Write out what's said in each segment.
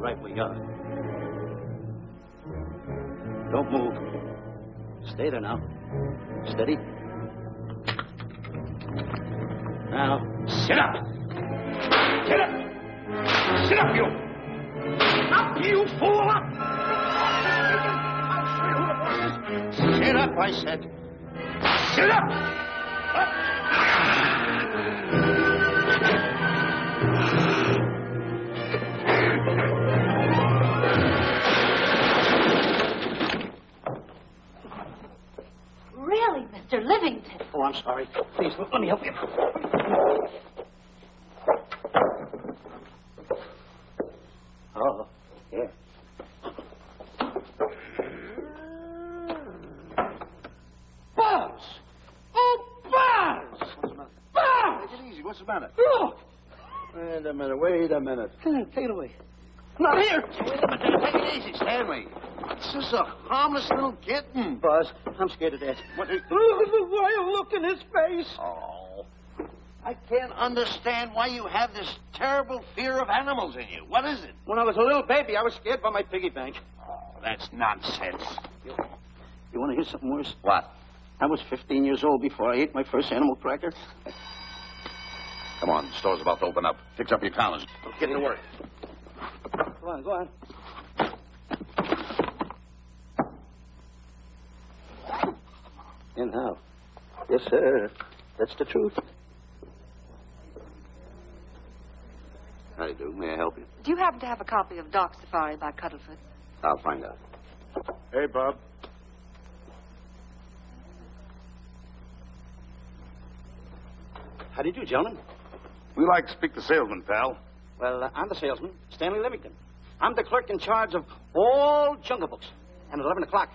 right where you are. Don't move. Stay there now. Steady. Now, sit up. Sit up. Sit up, you. Up, you fool. Up. I'll show you who the boss is. Sit up, I said. Sit up. Up. Really, Mr. Livington? Oh, I'm sorry. Please, let me help you. Oh, yeah. Buzz! Oh, Buzz! What's the matter? Buzz! Take it easy. What's the matter? Look! Wait a minute. Take it away. Not here. Wait a minute. Take it easy, Stanley. This is a harmless little kitten. Buzz, I'm scared to death. What? Look at the wild look in his face. Oh. I can't understand why you have this terrible fear of animals in you. What is it? When I was a little baby, I was scared by my piggy bank. Oh, that's nonsense. You want to hear something worse? What? I was 15 years old before I ate my first animal cracker. Come on, the store's about to open up. Fix up your collars. Get to work. Go on. And how? Yes, sir. That's the truth. How do you do? May I help you? Do you happen to have a copy of Dark Safari by Cuddlefoot? I'll find out. Hey, Bob. How do you do, gentlemen? We like to speak to salesman, pal. Well, I'm the salesman, Stanley Livington. I'm the clerk in charge of all Jungle Books. And at 11 o'clock,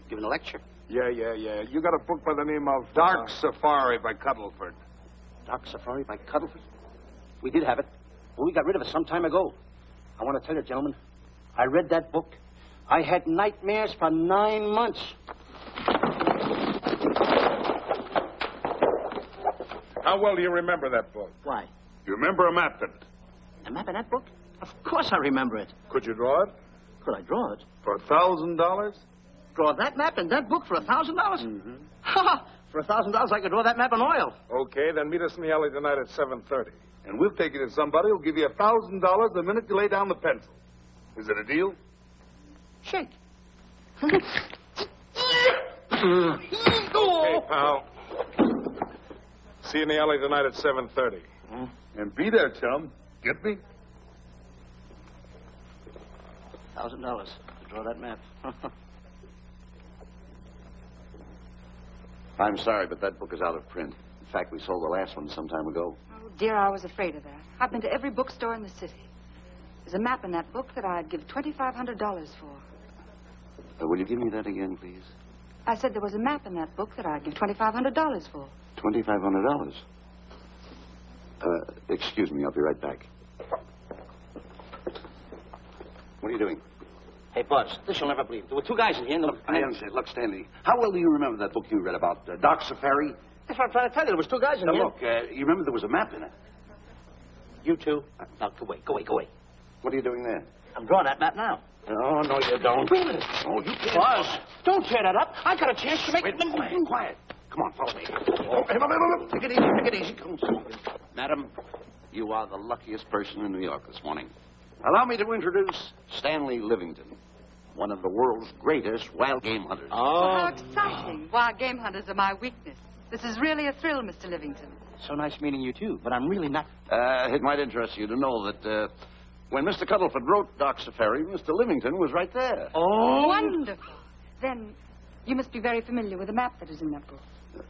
giving a lecture. Yeah. You got a book by the name of Dark Safari by Cuddleford. Dark Safari by Cuddlefoot? We did have it. Well, we got rid of it some time ago. I want to tell you, gentlemen, I read that book. I had nightmares for 9 months. How well do you remember that book? Why? You remember a map in it? A map in that book? Of course I remember it. Could you draw it? Could I draw it? For $1,000? Draw that map in that book for $1,000? Mm-hmm. Ha! For $1,000, I could draw that map in oil. Okay, then meet us in the alley tonight at 7:30. And we'll take you to somebody who'll give you $1,000 the minute you lay down the pencil. Is it a deal? Shake. Okay, pal. See you in the alley tonight at 7:30. And be there, chum. Get me? $1,000 to draw that map. I'm sorry, but that book is out of print. In fact, we sold the last one some time ago. Oh, dear, I was afraid of that. I've been to every bookstore in the city. There's a map in that book that I'd give $2,500 for. Will you give me that again, please? I said there was a map in that book that I'd give $2,500 for. $2,500? Excuse me, I'll be right back. What are you doing? Hey, Buzz, this you'll never believe. There were two guys in here. And I understand. Look, Stanley, how well do you remember that book you read about Dark Safari? That's what I'm trying to tell you. There was two guys in Now, here. look, you remember there was a map in it. You two. Now, go away. What are you doing there? I'm drawing that map now. Oh, no, you don't. Wait a minute. Oh, you can't. Buzz, don't tear that up. I got a chance to make... Wait, quiet. Come on, follow me. Oh, hey, take it easy. Come on. Madam, you are the luckiest person in New York this morning. Allow me to introduce Stanley Livington, one of the world's greatest wild game hunters. Oh, how exciting. Wild game hunters are my weakness. This is really a thrill, Mr. Livington. So nice meeting you, too. But I'm really not... It might interest you to know that when Mr. Cuddleford wrote Dark Safari, Mr. Livington was right there. Oh! Wonderful. Then you must be very familiar with the map that is in that book.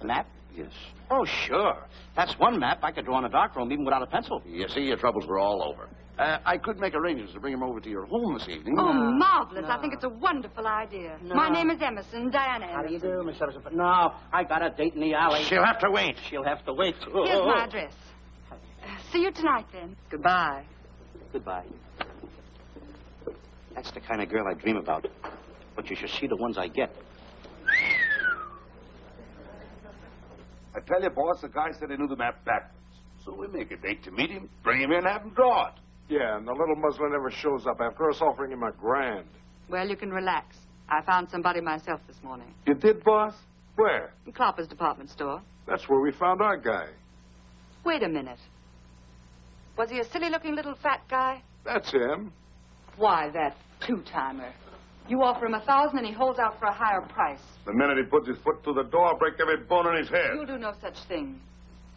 Map? Yes. Oh, sure. That's one map I could draw in a darkroom even without a pencil. You see, your troubles were all over. I could make arrangements to bring him over to your home this evening. Oh, marvelous. I think it's a wonderful idea. No. My name is Emerson, Diana Emerson. How do you do, Miss Emerson? But no, I got a date in the alley. She'll have to wait. She'll have to wait. Here's my address. See you tonight, then. Goodbye. Goodbye. That's the kind of girl I dream about. But you should see the ones I get. I tell you, boss, the guy said he knew the map backwards. So we make a date to meet him, bring him in, have him draw it. Yeah, and the little muzzler never shows up after us offering him $1,000. Well, you can relax. I found somebody myself this morning. You did, boss? Where? In Clopper's department store. That's where we found our guy. Wait a minute. Was he a silly-looking little fat guy? That's him. Why, that two-timer. You offer him $1,000 and he holds out for a higher price. The minute he puts his foot through the door, I'll break every bone in his head. You'll do no such thing.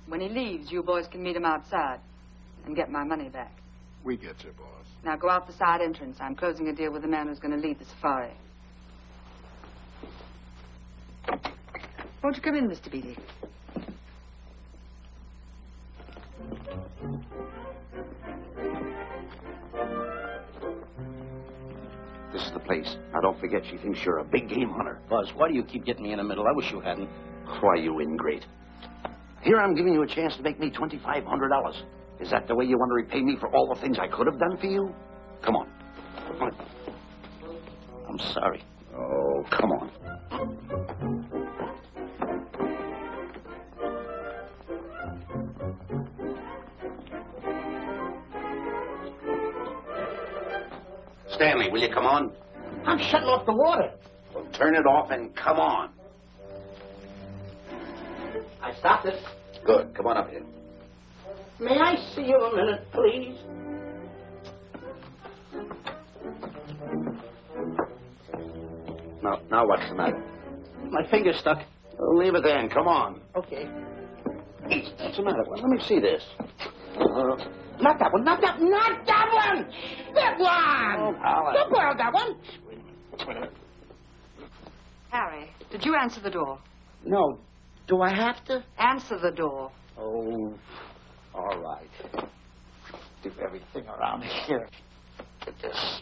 When he leaves, you boys can meet him outside and get my money back. We get you, boss. Now go out the side entrance. I'm closing a deal with the man who's going to lead the safari. Won't you come in, Mr. Beatty? This is the place. Now, don't forget, she thinks you're a big game hunter. Buzz, why do you keep getting me in the middle? I wish you hadn't. Why, you ingrate. Here I'm giving you a chance to make me $2,500. Is that the way you want to repay me for all the things I could have done for you? Come on. Come on. I'm sorry. Oh, come on. Stanley, will you come on? I'm shutting off the water. Well, turn it off and come on. I stopped it. Good. Come on up here. May I see you a minute, please? Now what's the matter? My finger's stuck. Well, leave it there and come on. Okay. What's the matter? Well, let me see this. Not that one. Not that one. That one. Oh, Alan. Don't borrow that one. Wait a minute. Harry, did you answer the door? No. Do I have to? Answer the door. Oh, all right. Do everything around here. Get this.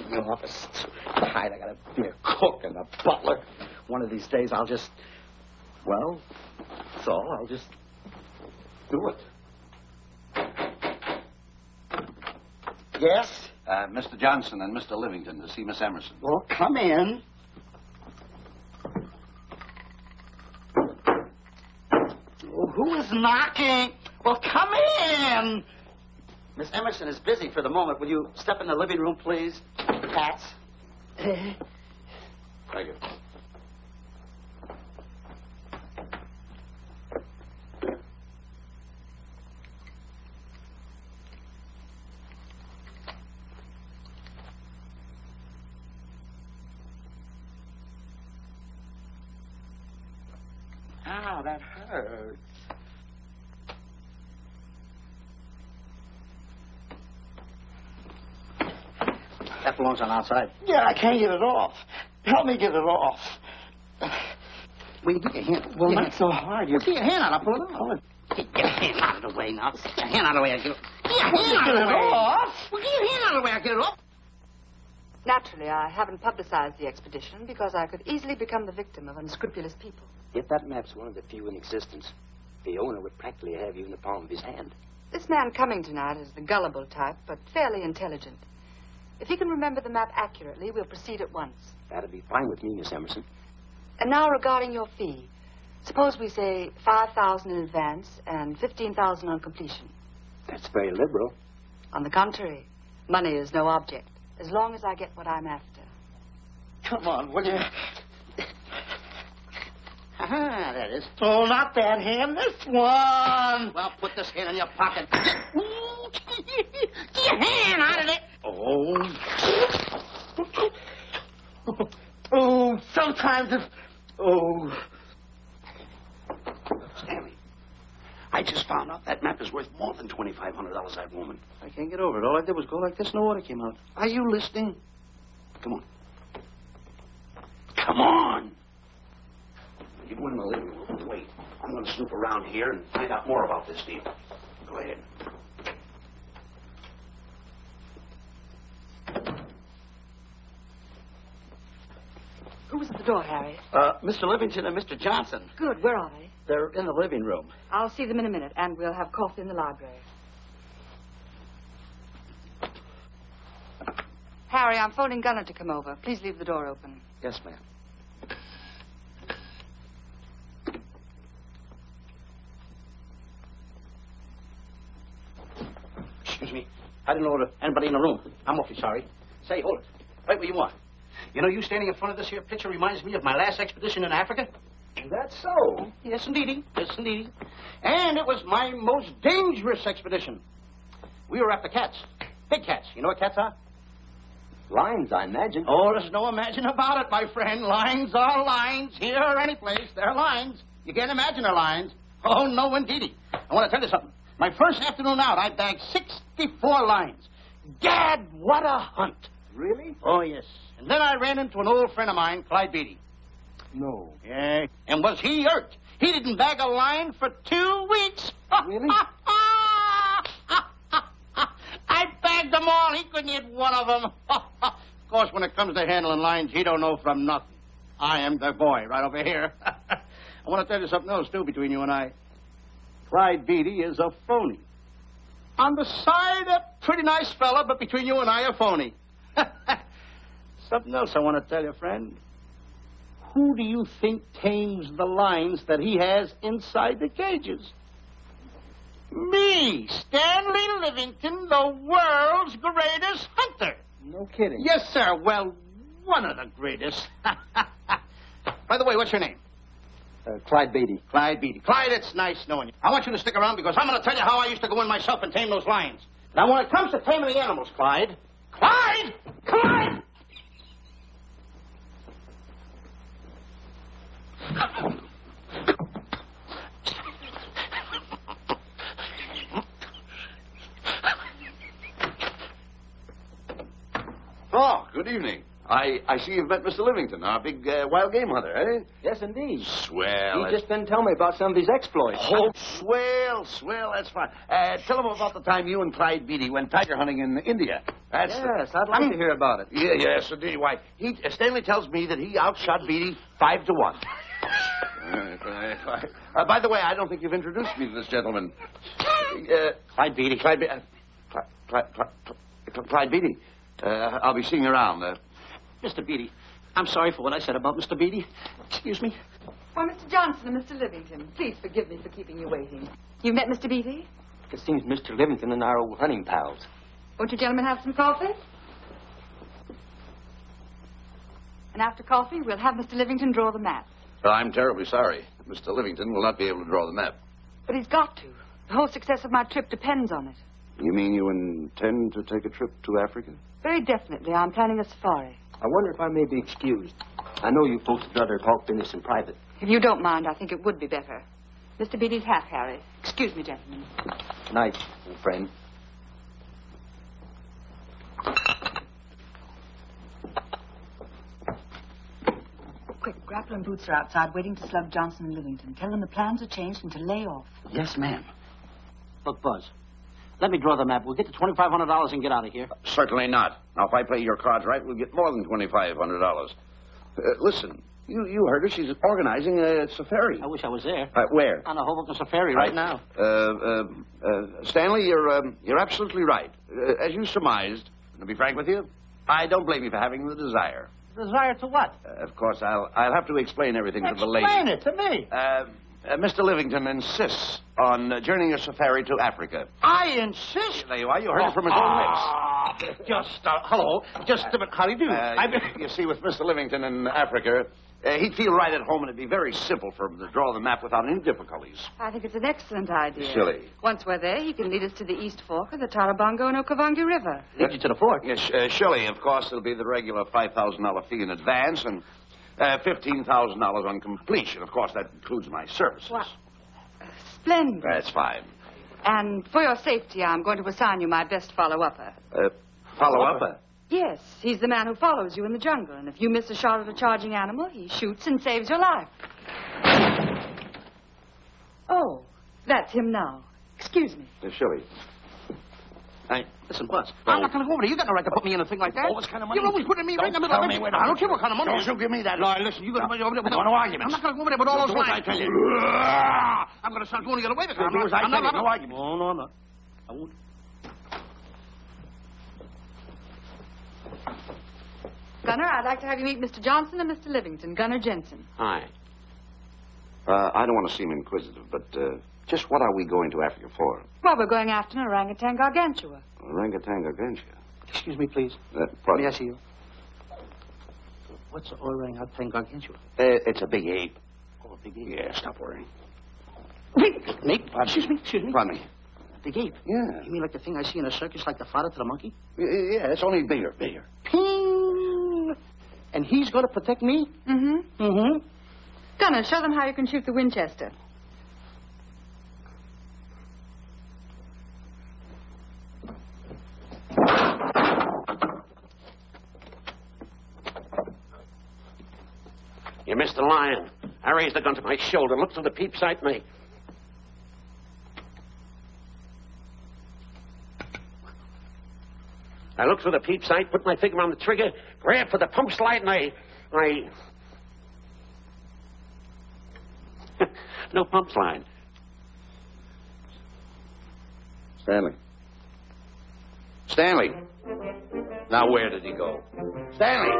The office is tight. I gotta be a cook and a butler. One of these days I'll just, well, that's all. I'll just do it. Yes? Mr. Johnson and Mr. Livington to see Miss Emerson. Well, come in. Oh, who is knocking? Well, come in. Miss Emerson is busy for the moment. Will you step in the living room, please? Hats. Thank you. Ow, that hurts. That belongs on outside. Yeah, I can't get it off. Help me get it off. Will you get your hand? Well, not so hard. Well, get your hand out. I'll pull it off. Get your hand out of the way now. Get your hand out of the way. I'll get it. Get your hand out of the way. Off. Well, get your hand out of the way. I'll get it off. Naturally, I haven't publicized the expedition because I could easily become the victim of unscrupulous people. If that map's one of the few in existence, the owner would practically have you in the palm of his hand. This man coming tonight is the gullible type, but fairly intelligent. If he can remember the map accurately, we'll proceed at once. That'd be fine with me, Miss Emerson. And now regarding your fee. Suppose we say $5,000 in advance and $15,000 on completion. That's very liberal. On the contrary, money is no object, as long as I get what I'm after. Come on, will you? Ah, that is. Oh, not that hand. This one. Well, put this hand in your pocket. Get your hand out of it. Oh. Oh, sometimes it's... Oh. Stanley, I just found out that map is worth more than $2,500, that woman. I can't get over it. All I did was go like this and the water came out. Are you listening? Come on. Come on. You go in the living room and wait. I'm going to snoop around here and find out more about this deal. Go ahead. Who was at the door, Harry? Mr. Livington and Mr. Johnson. Good. Where are they? They're in the living room. I'll see them in a minute, and we'll have coffee in the library. Harry, I'm phoning Gunner to come over. Please leave the door open. Yes, ma'am. Excuse me. I didn't know there was anybody in the room. I'm awfully sorry. Say, hold it. Right where you are. You know, you standing in front of this here picture reminds me of my last expedition in Africa. Is that so? Yes, indeedy. Yes, indeedy. And it was my most dangerous expedition. We were after cats. Big cats. You know what cats are? Lions, I imagine. Oh, there's no imagine about it, my friend. Lines are lines. Here or any place, they're lines. You can't imagine they're lines. Oh, no, indeedy. I want to tell you something. My first afternoon out, I bagged 64 lines. Gad, what a hunt. Really? Oh, yes. And then I ran into an old friend of mine, Clyde Beatty. No. Yeah. And was he hurt? He didn't bag a line for 2 weeks. Really? I bagged them all. He couldn't hit one of them. Of course, when it comes to handling lines, he don't know from nothing. I am the boy right over here. I want to tell you something else, too, between you and I. Clyde Beatty is a phony. On the side, a pretty nice fella, but between you and I, a phony. Something else I want to tell you, friend. Who do you think tames the lines that he has inside the cages? Me, Stanley Livington, the world's greatest hunter. No kidding. Yes, sir. Well, one of the greatest. By the way, what's your name? Clyde Beatty. Clyde Beatty. Clyde, it's nice knowing you. I want you to stick around because I'm going to tell you how I used to go in myself and tame those lions. Now, when it comes to taming the animals, Clyde... Clyde! Clyde! Oh, good evening. I see you've met Mr. Livington, our big wild game hunter, eh? Yes, indeed. Swell. He just been telling me about some of his exploits. Oh, swell, that's fine. Tell him about the time you and Clyde Beatty went tiger hunting in India. Yes, I'd like to hear about it. Yeah, yes, indeed. Why, Stanley tells me that he outshot Beatty 5-1. By the way, I don't think you've introduced me to this gentleman. Clyde Beatty. Clyde Beatty. I'll be seeing you around. Mr. Beatty, I'm sorry for what I said about Mr. Beatty. Excuse me. Why, Mr. Johnson and Mr. Livington, please forgive me for keeping you waiting. You met Mr. Beatty? It seems Mr. Livington and our old hunting pals. Won't you gentlemen have some coffee? And after coffee, we'll have Mr. Livington draw the map. Well, I'm terribly sorry. Mr. Livington will not be able to draw the map. But he's got to. The whole success of my trip depends on it. You mean you intend to take a trip to Africa? Very definitely. I'm planning a safari. I wonder if I may be excused. I know you folks would rather talk business in private. If you don't mind, I think it would be better. Mr. Beatty's hat, Harry. Excuse me, gentlemen. Night, old friend. Quick, Grapple and Boots are outside waiting to slug Johnson and Livington. Tell them the plans are changed and to lay off. Yes, ma'am. Look, Buzz, let me draw the map. We'll get the $2,500 and get out of here. Certainly not. Now, if I play your cards right, we'll get more than $2,500. Listen, you heard her. She's organizing a safari. I wish I was there. Where? On a Hoboken safari right now. Stanley, you're absolutely right. As you surmised, to be frank with you, I don't blame you for having the desire. Desire to what? Of course, I'll have to explain everything to the lady. Explain it to me. Mr. Livington insists on journeying a safari to Africa. I insist. There you are. You heard it from his own lips. Hello. Just a minute. How do you do? You see, with Mr. Livington in Africa, he'd feel right at home, and it'd be very simple for him to draw the map without any difficulties. I think it's an excellent idea. Silly. Once we're there, he can lead us to the East Fork of the Tarabongo and Okavango River. Lead you to the fort. Yes, surely, of course, it'll be the regular $5,000 fee in advance and $15,000 on completion. Of course, that includes my services. What? Splendid. That's fine. And for your safety, I'm going to assign you my best follow-upper. Follow-upper? Yes, he's the man who follows you in the jungle. And if you miss a shot at a charging animal, he shoots and saves your life. Oh, that's him now. Excuse me. Shirley. Hey, listen, Buzz. I'm not going to go over there. You got no right to put me in a thing like that. Oh, what kind of money? You're always putting me right in the middle of it. I don't care what kind of money. Don't you give me that. No, listen, you got to be over there with no arguments. I'm not going to go over there with all those lines. I tell you. I'm going to start going to get away with it. I'm not. No arguments. No, I'm not. I won't. Gunner, I'd like to have you meet Mr. Johnson and Mr. Livington, Gunner Jensen. Hi. I don't want to seem inquisitive, but Just what are we going to Africa for? Well, we're going after an orangutan gargantua. Orangutan gargantua. Excuse me, please. Pardon? May I see you? What's orangutan gargantua? It's a big ape. Oh, a big ape. Yeah, stop worrying. Nick, excuse me. Pardon me. A big ape? Yeah. You mean like the thing I see in a circus, like the fodder to the monkey? Yeah, it's only bigger. Ping! And he's going to protect me? Mm-hmm. Mm-hmm. Gunner, show them how you can shoot the Winchester. You missed the lion. I raised the gun to my shoulder, looked through the peep sight, and I looked through the peep sight, put my finger on the trigger, grabbed for the pump slide, and I... No pump slide. Stanley. Now, where did he go? Stanley!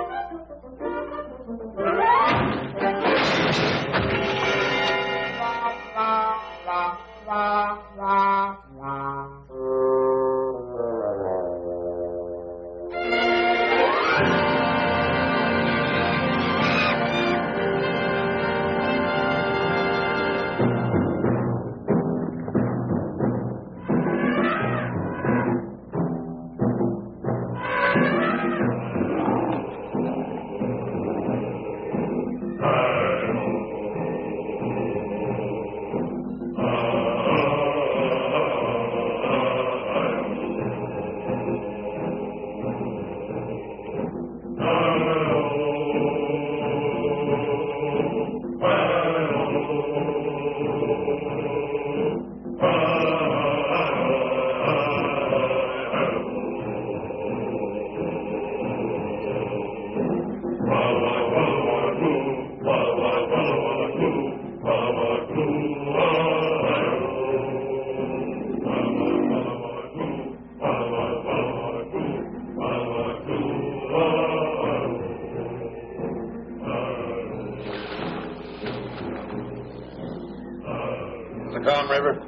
River.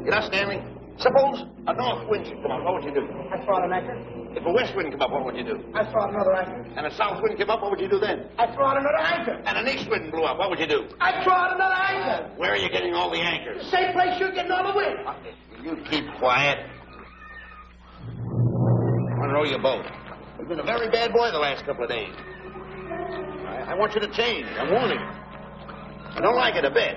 You know, Stanley, suppose a north wind should come up. What would you do? I'd throw out an anchor. If a west wind come up, what would you do? I'd throw out another anchor. And a south wind came up, what would you do then? I'd throw out another anchor. And an east wind blew up, what would you do? I'd throw out another anchor. Where are you getting all the anchors? Same place you're getting all the wind. You keep quiet. I want to know your boat. You've been a very bad boy the last couple of days. I want you to change. I'm warning you. I don't like it a bit.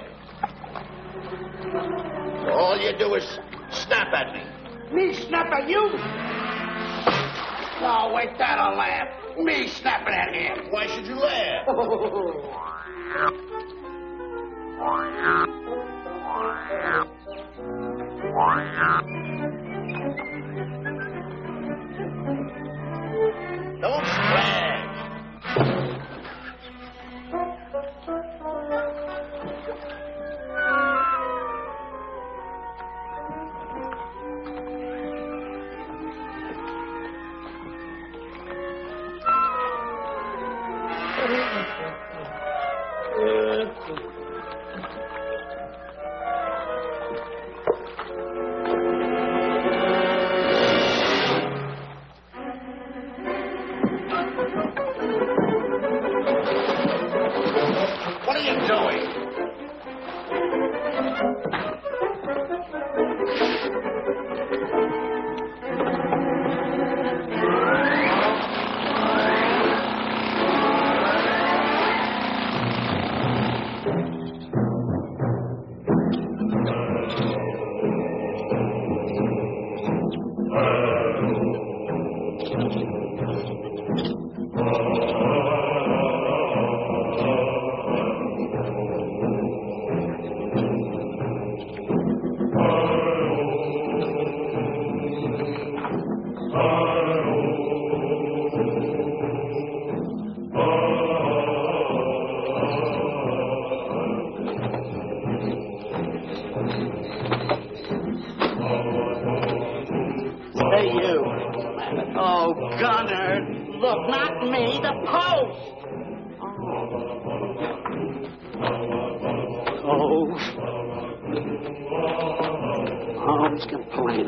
So all you do is snap at me. Me snap at you? No, wait, that'll laugh. Me snapping at him. Why should you laugh? Don't splash. What are you doing? Hey, you. Oh, Gunner. Look, not me, the post. Oh. Oh, it's complaining.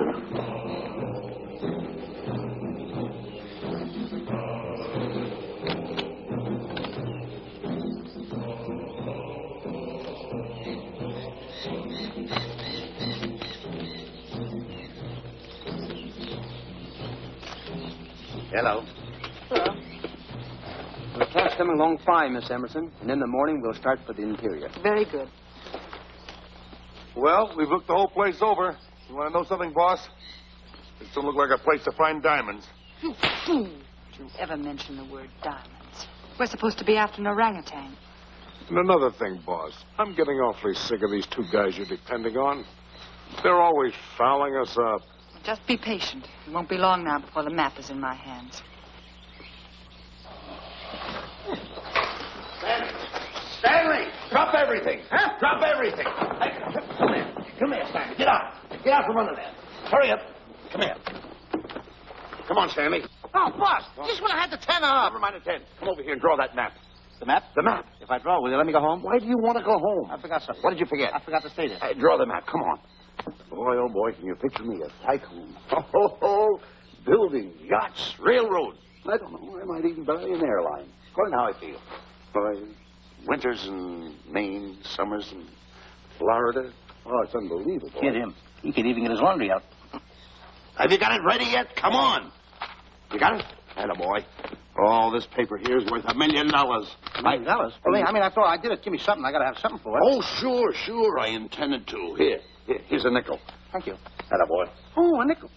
Hello. Hello. The cat's coming along fine, Miss Emerson. And in the morning, we'll start for the interior. Very good. Well, we've looked the whole place over. You want to know something, boss? It doesn't look like a place to find diamonds. Don't you ever mention the word diamonds. We're supposed to be after an orangutan. And another thing, boss. I'm getting awfully sick of these two guys you're depending on. They're always fouling us up. Just be patient. It won't be long now before the map is in my hands. Stanley, drop everything. Huh? Drop everything. Hey, come here. Come here, Stanley. Get out. Get out from under there. Hurry up. Come here. Come on, Stanley. Oh, boss, just when I had the 10 up. Never mind the 10. Come over here and draw that map. The map? The map. If I draw, will you let me go home? Why do you want to go home? I forgot something. What did you forget? I forgot to say this. Hey, draw the map. Come on. Boy, oh, boy, can you picture me a tycoon? Oh, building yachts, railroads. I don't know. I might even buy an airline. According to how I feel. Boy, winters in Maine, summers in Florida. Oh, it's unbelievable. Kid him. He could even get his laundry out. Have you got it ready yet? Come on. You got it? Attaboy. Oh, this paper here is worth $1 million. $1 million? Well, I mean, after all, I did it. Give me something. I got to have something for it. Oh, sure. I intended to. Here's a nickel. Thank you. Attaboy. Oh, a nickel.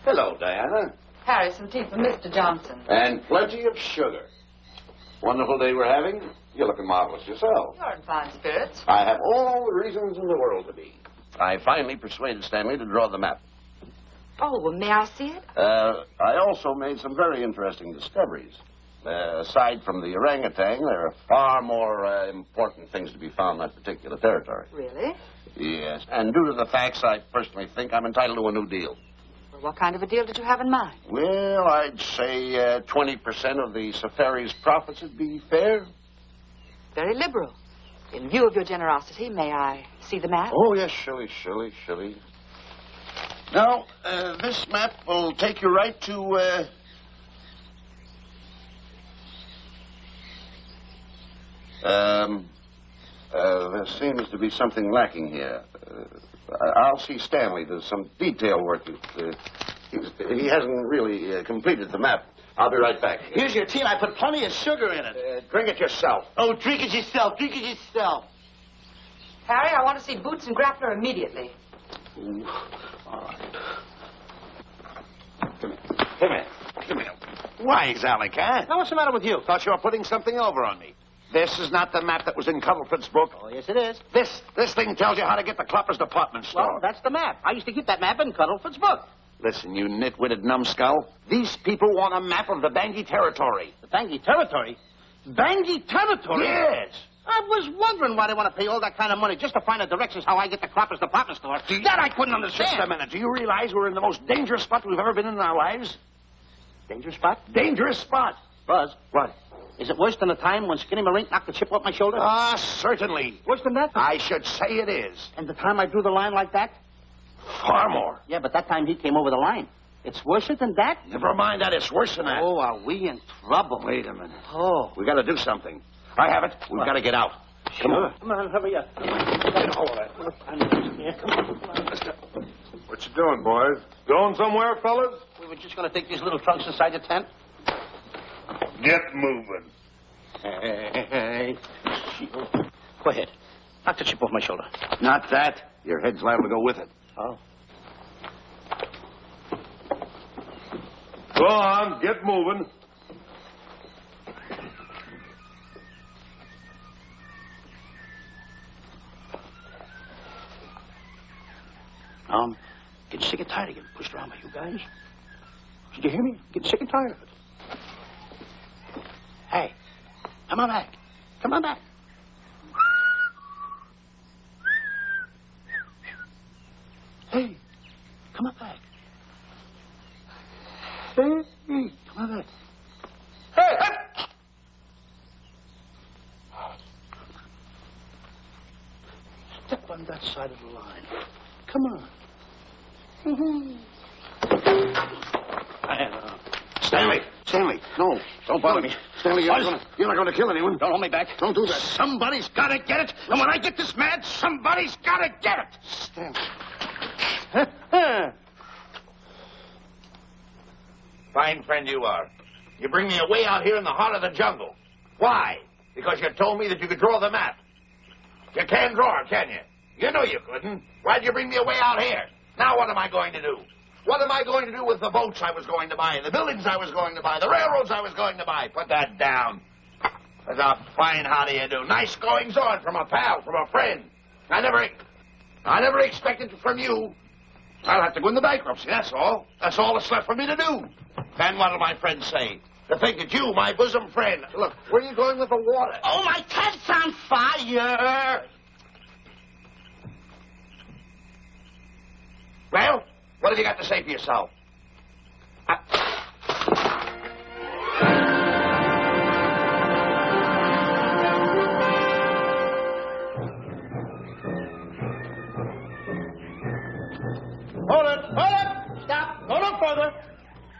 Hello, Diana. Harry, some tea for Mr. Johnson. And plenty of sugar. Wonderful day we're having. You're looking marvelous yourself. You're in fine spirits. I have all the reasons in the world to be. I finally persuaded Stanley to draw the map. Oh, well, may I see it? I also made some very interesting discoveries. Aside from the orangutan, there are far more important things to be found in that particular territory. Really? Yes. And due to the facts, I personally think I'm entitled to a new deal. Well, what kind of a deal did you have in mind? Well, I'd say 20% of the safari's profits would be fair. Very liberal. In view of your generosity, may I see the map? Oh, yes, surely. Now, this map will take you right to, there seems to be something lacking here. I'll see Stanley. There's some detail work. He hasn't really completed the map. I'll be right back. Here's your tea, and I put plenty of sugar in it. Drink it yourself. Oh, drink it yourself. Harry, I want to see Boots and Grappler immediately. Ooh. All right. Come here. Why, Alec, huh? Now, what's the matter with you? Thought you were putting something over on me. This is not the map that was in Cuddlefoot's book. Oh, yes, it is. This thing tells you how to get to Clopper's department store. Well, that's the map. I used to keep that map in Cuddlefoot's book. Listen, you nitwitted numbskull. These people want a map of the Bangui territory. The Bangui territory? Bangui territory? Yes. I was wondering why they want to pay all that kind of money just to find the directions how I get to Clopper's department store. That I couldn't understand. Just a minute. Do you realize we're in the most dangerous spot we've ever been in our lives? Dangerous spot? Dangerous spot. Buzz. What? Is it worse than the time when Skinny Marink knocked the chip off my shoulder? Ah, certainly. Worse than that? I should say it is. And the time I drew the line like that? Far more. Yeah, but that time he came over the line. It's worse than that? Never mind that. It's worse than that. Oh, are we in trouble? Wait a minute. Oh. We got to do something. I have it. We've got to get out. Come on. Come on, hurry up. Get a hold of that. Yeah, come on. What you doing, boys? Going somewhere, fellas? We were just going to take these little trunks inside the tent. Get moving. Hey. Go ahead. Knock the chip off my shoulder. Not that. Your head's liable to go with it. Oh. Go on, get moving. Getting sick and tired of getting pushed around by you guys. Did you hear me? Getting sick and tired of it. Hey, come on back. Come on back. Hey, come on back. Hey, come on back. Hey! Step on that side of the line. Come on. Stanley, no. Don't bother me. Stanley, you're not going to kill anyone. Don't hold me back. Don't do that. Somebody's got to get it. And when I get this mad, somebody's got to get it. Stanley. Fine friend you are. You bring me away out here in the heart of the jungle. Why? Because you told me that you could draw the map. You can't draw it, can you? You know you couldn't. Why'd you bring me away out here? Now what am I going to do? What am I going to do with the boats I was going to buy, the buildings I was going to buy, the railroads I was going to buy? Put that down. That's a fine how do you do. Nice goings on from a pal, from a friend. I never expected it from you. I'll have to go into bankruptcy, that's all. That's all that's left for me to do. And what'll my friends say? To think that you, my bosom friend... Look, where are you going with the water? Oh, my cat's on fire. Well, what have you got to say for yourself? Hold it! Stop! Go no further.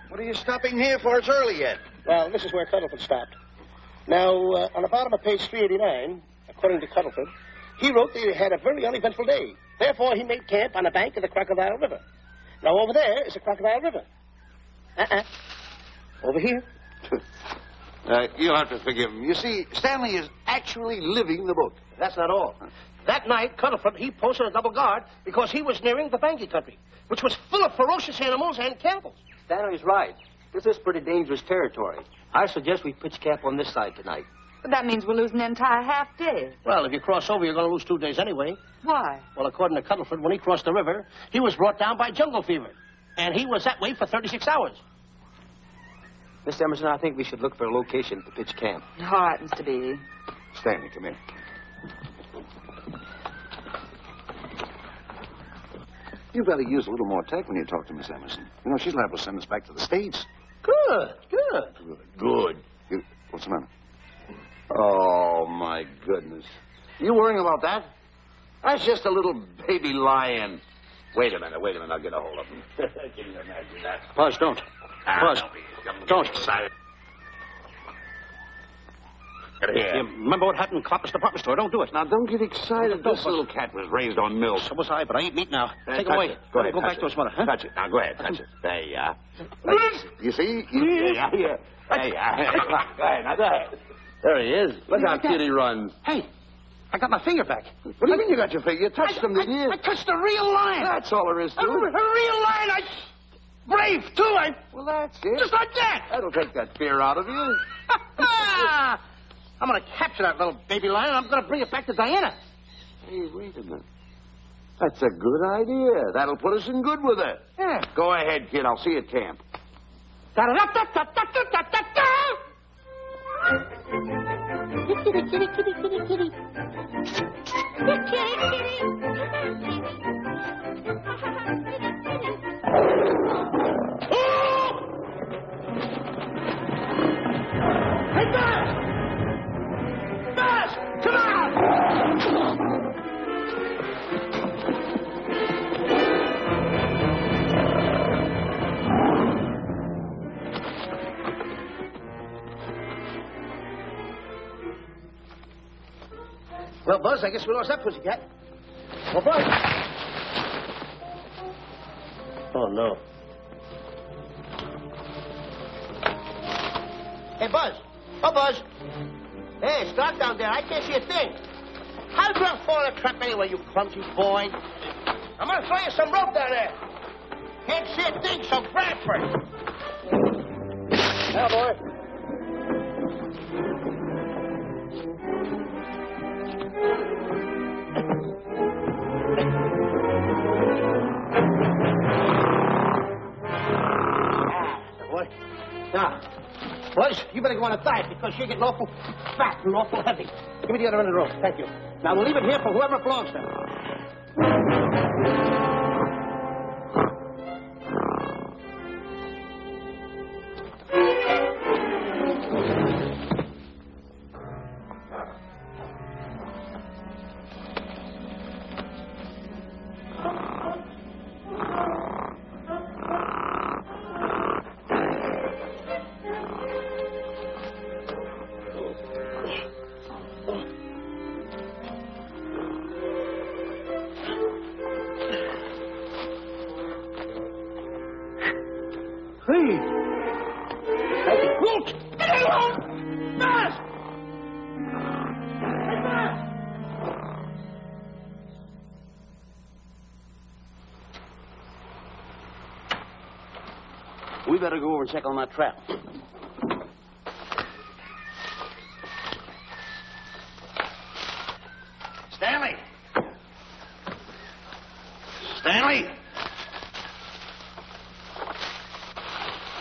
What are you stopping here for? It's early yet. Well, this is where Cuddleford stopped. Now, on the bottom of page 389, according to Cuddleford, he wrote that he had a very uneventful day. Therefore, he made camp on the bank of the Crocodile River. Now, over there is the Crocodile River. Over here. You'll have to forgive him. You see, Stanley is actually living the book. That's not all. That night, Cuddleford, he posted a double guard because he was nearing the Banky country, which was full of ferocious animals and cannibals. Stanley's right. This is pretty dangerous territory. I suggest we pitch camp on this side tonight. But that means we'll lose an entire half day. Well, if you cross over, you're going to lose 2 days anyway. Why? Well, according to Cuddleford, when he crossed the river, he was brought down by jungle fever. And he was that way for 36 hours. Miss Emerson, I think we should look for a location to pitch camp. All right, Mr. B. Stanley, come here. You better use a little more tact when you talk to Miss Emerson. You know, she's liable to send us back to the States. Good. Good. What's the matter? Oh, my goodness. You worrying about that? That's just a little baby lion. Wait a minute. I'll get a hold of him. Can you imagine that? Buzz, don't. Buzz, don't. Excited. Get here. You remember what happened in Copper's department store? Don't do it. Now, don't get excited. Don't, This little cat was raised on milk. So was I, but I ain't meat now. Take touch away. it. Go ahead. Go touch back it. to his mother, huh? Touch it. Now, go ahead. Touch it. There you are. You see? Yeah. There you are. Go ahead. Now, go ahead. There he is. Look how cute he runs. Hey, I got my finger back. What do you mean you got your finger? You touched him, didn't you? I touched a real lion. That's all there is to A it. real lion. Brave, too. Well, that's it. Just like that. That'll take that fear out of you. I'm going to capture that little baby lion, and I'm going to bring it back to Diana. Hey, wait a minute. That's a good idea. That'll put us in good with her. Yeah. Go ahead, kid. I'll see you at camp. Hey, Buzz! Buzz! Come on! Well, Buzz, I guess we lost that pussycat. Well, Buzz. Oh, no. Hey, Buzz. Oh, Buzz. Hey, it's dark down there. I can't see a thing. How'd you fall in a trap anyway, you clumsy boy? I'm going to throw you some rope down there. Can't see a thing, so grab for it. Now, boy. Now, Buzz, you better go on a diet because you're getting awful fat and awful heavy. Give me the other end of the rope. Thank you. Now, we'll leave it here for whoever it belongs to. We better go over and check on that trap. Stanley! Stanley!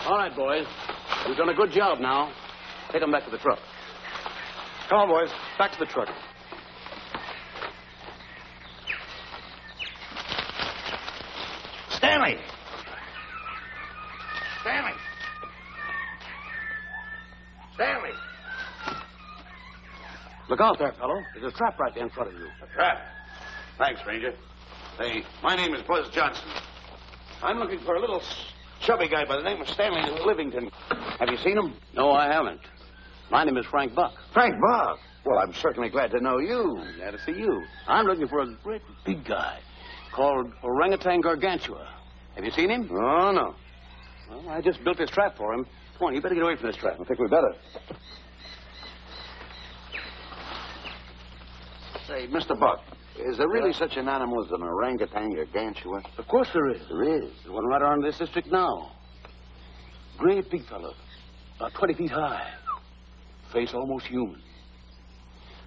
All right, boys. We've done a good job now. Take them back to the truck. Come on, boys. Back to the truck. Stanley! Stanley! Stanley! Look out there, fellow. There's a trap right there in front of you. A trap? Thanks, Ranger. Hey, my name is Buzz Johnson. I'm looking for a little chubby guy by the name of Stanley Livington. Have you seen him? No, I haven't. My name is Frank Buck. Frank Buck? Well, I'm certainly glad to know you. Glad to see you. I'm looking for a great big guy called Orangutan Gargantua. Have you seen him? Oh, no. Well, I just built this trap for him. Come on, you better get away from this trap. I think we better. Say, Mr. Buck, is there really such an animal as an orangutan gargantua? Of course there is. There is. There's one right around this district now. Great big fellow, about 20 feet high. Face almost human.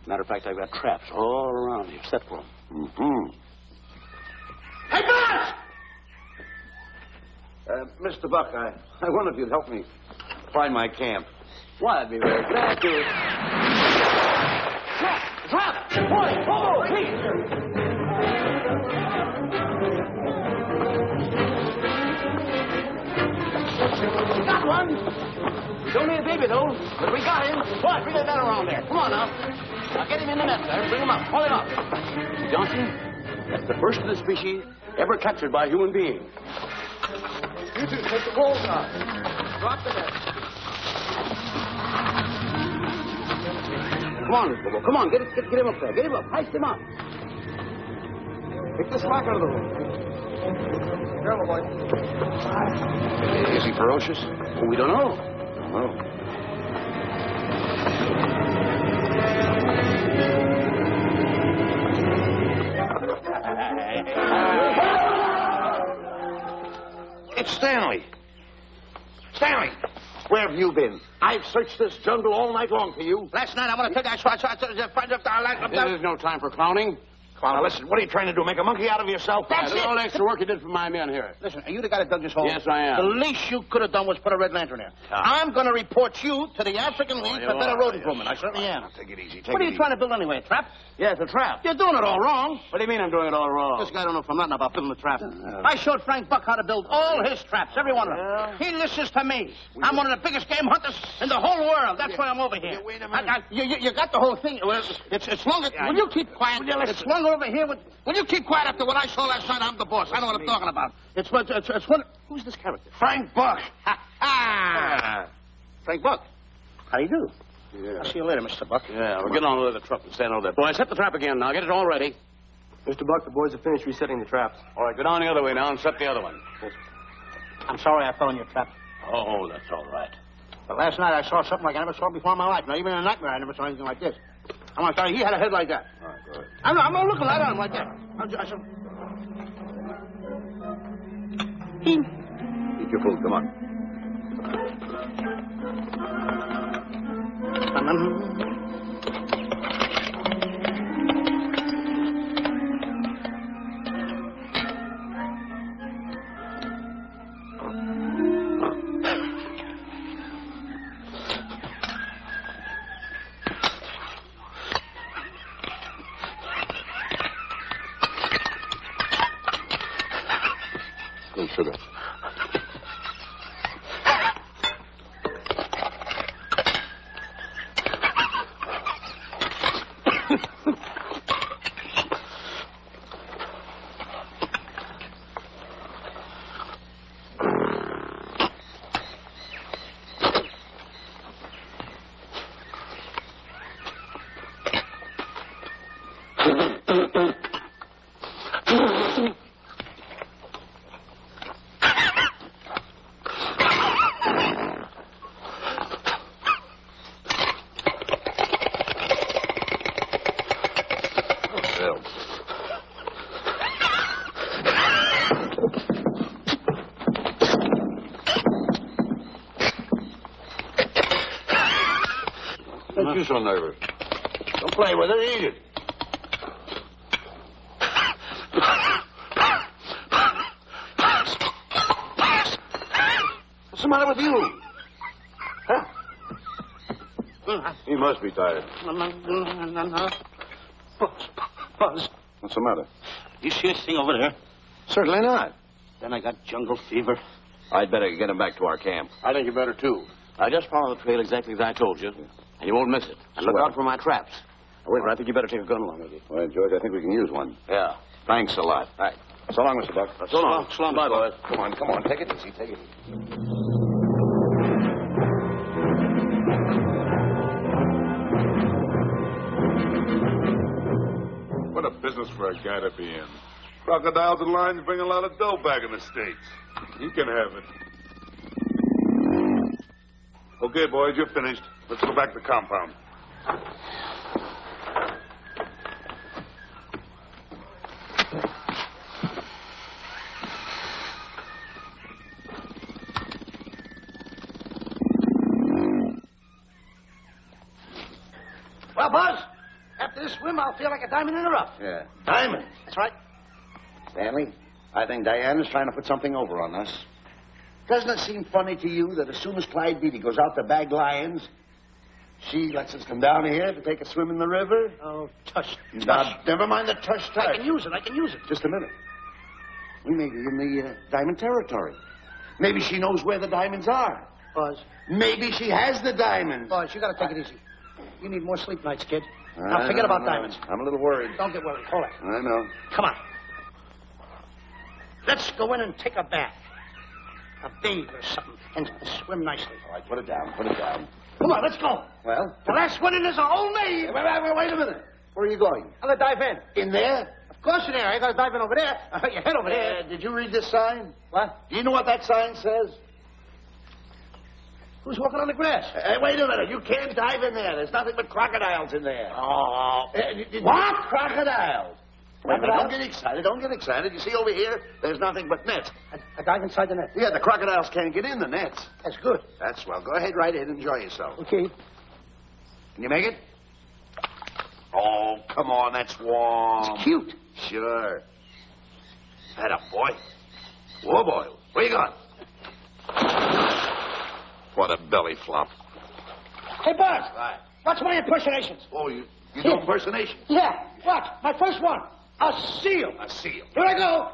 Matter of fact, I've got traps all around here set for him. Mm-hmm. Hey, Buzz! Mr. Buck, I wonder if you'd help me find my camp. Why, I'd be very glad to. Trap! Trap! Boy! Oh, please! Got one! He's only a baby, though, but we got him. Boy, bring that around there. Come on now. Now get him in the net there. Bring him up. Hold him up. Johnson, that's the first of the species ever captured by a human being. You two, take the poles off. Drop the net. Come on, Bobo. Come on. Get him up there. Get him up. Heist him up. Take the slack out of the room. Careful, boy. Is he ferocious? Well, we don't know. Oh. It's Stanley. Stanley, where have you been? I've searched this jungle all night long for you. Last night, I want to tell you, This is no time for clowning. Come on, listen. What are you trying to do? Make a monkey out of yourself? That's it. All the extra work you did for my men here. Listen, are you the guy that dug this hole? Yes, I am. The least you could have done was put a red lantern there. I'm going to report you to the African League for better road improvement. I certainly am. Take it easy. What are you trying to build anyway, a trap? Yeah, it's a trap. You're doing it all wrong. What do you mean I'm doing it all wrong? This guy don't know from nothing about building a trap. I showed Frank Buck how to build all his traps, every one of them. He listens to me. I'm one of the biggest game hunters in the whole world. That's why I'm over here. Wait a minute. You got the whole thing. Well, it's longer. Will you keep quiet? It's slung over here. Will you keep quiet after what I saw last night? I'm the boss. I know what I'm talking about. It's one. Who's this character? Frank Buck. Frank Buck. How do you do? Yeah. I'll see you later, Mr. Buck. Yeah, we're getting on with the truck and stand over there. Boys, set the trap again now. Get it all ready. Mr. Buck, the boys have finished resetting the traps. All right, go down the other way now and set the other one. I'm sorry I fell in your trap. Oh, that's all right. But last night I saw something like I never saw before in my life. Now, even in a nightmare, I never saw anything like this. I want to tell you, he had a head like that. All right, good. I'm not looking right at him like that. Eat your food. Come on. Good sugar. you so nervous? Don't play with it. Eat it. What's the matter with you? Huh? He must be tired. Buzz. What's the matter? You see this thing over there? Certainly not. Then I got jungle fever. I'd better get him back to our camp. I think you better, too. I just follow the trail exactly as I told you, and you won't miss it. And look out for my traps. Wait, I think you better take a gun along with you. Well, George, I think we can use one. Yeah. Thanks a lot. All right. So long, Mr. Buck. So long. So long. Bye, boys. Come on. Take it easy. Take it easy. What a business for a guy to be in. Crocodiles and lions bring a lot of dough back in the States. He can have it. Okay, boys, you're finished. Let's go back to the compound. Well, Buzz, after this swim, I'll feel like a diamond in the rough. Yeah. Diamond? That's right. Stanley, I think Diana's trying to put something over on us. Doesn't it seem funny to you that as soon as Clyde Beatty goes out to bag lions, she lets us come down here to take a swim in the river? Oh, tush. Now, never mind the tush. I can use it. Just a minute. We may be in the diamond territory. Maybe she knows where the diamonds are. Buzz. Maybe she has the diamonds. Buzz, you gotta take it easy. You need more sleep nights, kid. Now, forget about diamonds. I'm a little worried. Don't get worried. Hold it. I know. Come on. Let's go in and take a bath. A bathe or something. And swim nicely. All right, put it down. Come on, let's go. Well? The last one in is a whole maid. Wait a minute. Where are you going? I'm gonna dive in. In there? Of course in there. I gotta dive in over there. Your head over there. Did you read this sign? What? Do you know what that sign says? Who's walking on the grass? Wait a minute. You can't dive in there. There's nothing but crocodiles in there. Oh. What? Crocodiles? Wait a minute. Don't get excited. You see over here, there's nothing but nets. I dive inside the net. Yeah, the crocodiles can't get in the nets. That's good. That's swell. Go ahead right in and enjoy yourself. Okay. Can you make it? Oh, come on. That's warm. It's cute. Sure. Atta boy. Whoa, boy. Where you going? What a belly flop. Hey, Buzz. Right. Watch my impersonations. Oh, you do impersonation? Yeah. Watch. My first one. A seal. A seal. Here I go.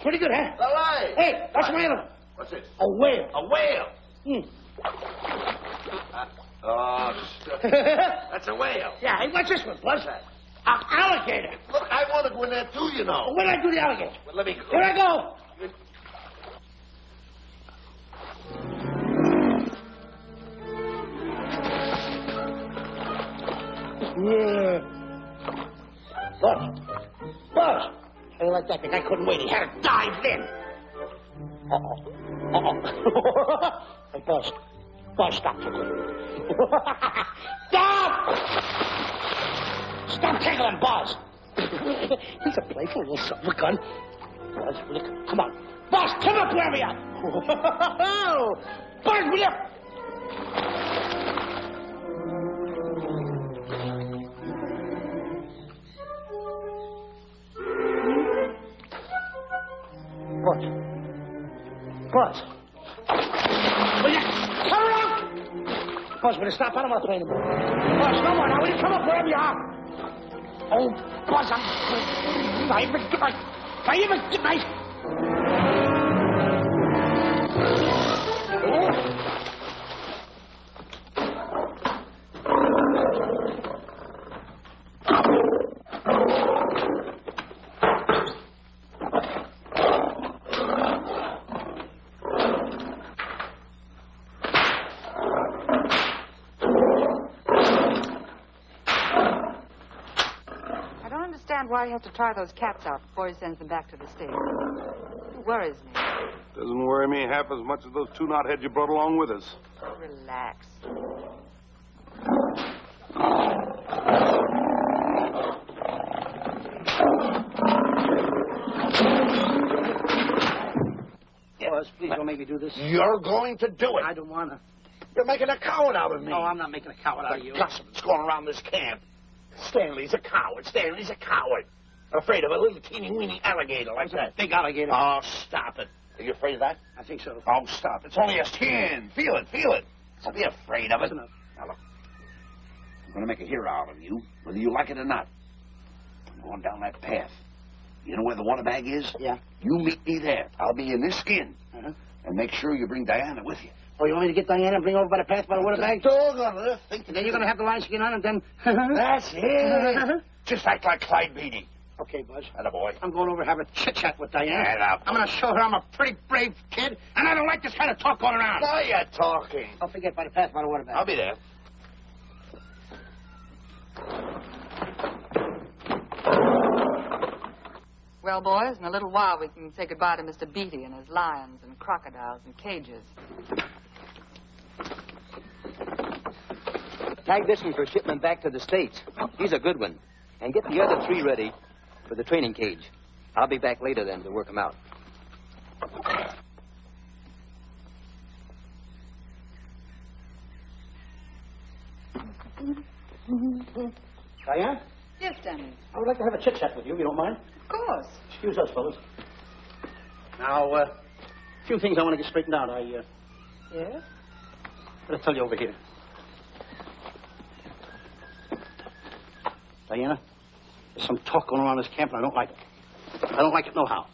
Pretty good, huh? All right. Hey, watch my other one. What's this? A whale. A whale. Oh, that's a whale. Yeah, hey, watch this one, Buzz. An alligator. Look, I want to go in there too, you know. When I do the alligator? Well, let me go. Here I go. Yeah. Buzz. How do you like that? The guy couldn't wait. He had to dive in. Hey, Buzz. Buzz, stop tickling. Stop! Stop tickling, Buzz. He's a playful little son of a gun. Buzz, will you come on. Buzz, come up where we are. Buzz, will you? What? Buzz. Will you come around? Buzz, will you stop? I don't want to play anymore. Buzz, no more. Now, will you come up wherever you are? Oh, Buzz, I'm... Not even good night. Why he has to try those cats out before he sends them back to the States. It worries me. Doesn't worry me half as much as those two knotheads you brought along with us. Relax. Buzz, please don't make me do this. You're going to do it. I don't want to. You're making a coward out of me. No, I'm not making a coward out of you. The gossip that's going around this camp. Stanley's a coward. Stanley's a coward. Afraid of a little teeny-weeny alligator like that. Big alligator. Oh, stop it. Are you afraid of that? I think so. Oh, stop. It's only a skin. Feel it, feel it. Don't be afraid of it. Listen up. Now, look. I'm going to make a hero out of you, whether you like it or not. I'm going down that path. You know where the water bag is? Yeah. You meet me there. I'll be in this skin. Uh-huh. And make sure you bring Diana with you. Oh, you want me to get Diana and bring her over by the path by the water bag? Doggone it. And then you're going to have the lion skin on and then... That's it. Just act like Clyde Beatty. Okay, Buzz. Attaboy. I'm going over to have a chit-chat with Diana. Attaboy. I'm going to show her I'm a pretty brave kid, and I don't like this kind of talk going around. Now you're talking. Don't forget by the path by the water bag. I'll be there. Well, boys, in a little while we can say goodbye to Mr. Beatty and his lions and crocodiles and cages. Tag this one for shipment back to the States. He's a good one. And get the other 3 ready for the training cage. I'll be back later then to work them out. Diana? Yes, Danny. I would like to have a chit-chat with you, if you don't mind. Of course. Excuse us, fellas. Now, a few things I want to get straightened out. Yes? I'll tell you over here. Diana, there's some talk going around this camp, and I don't like it. I don't like it nohow.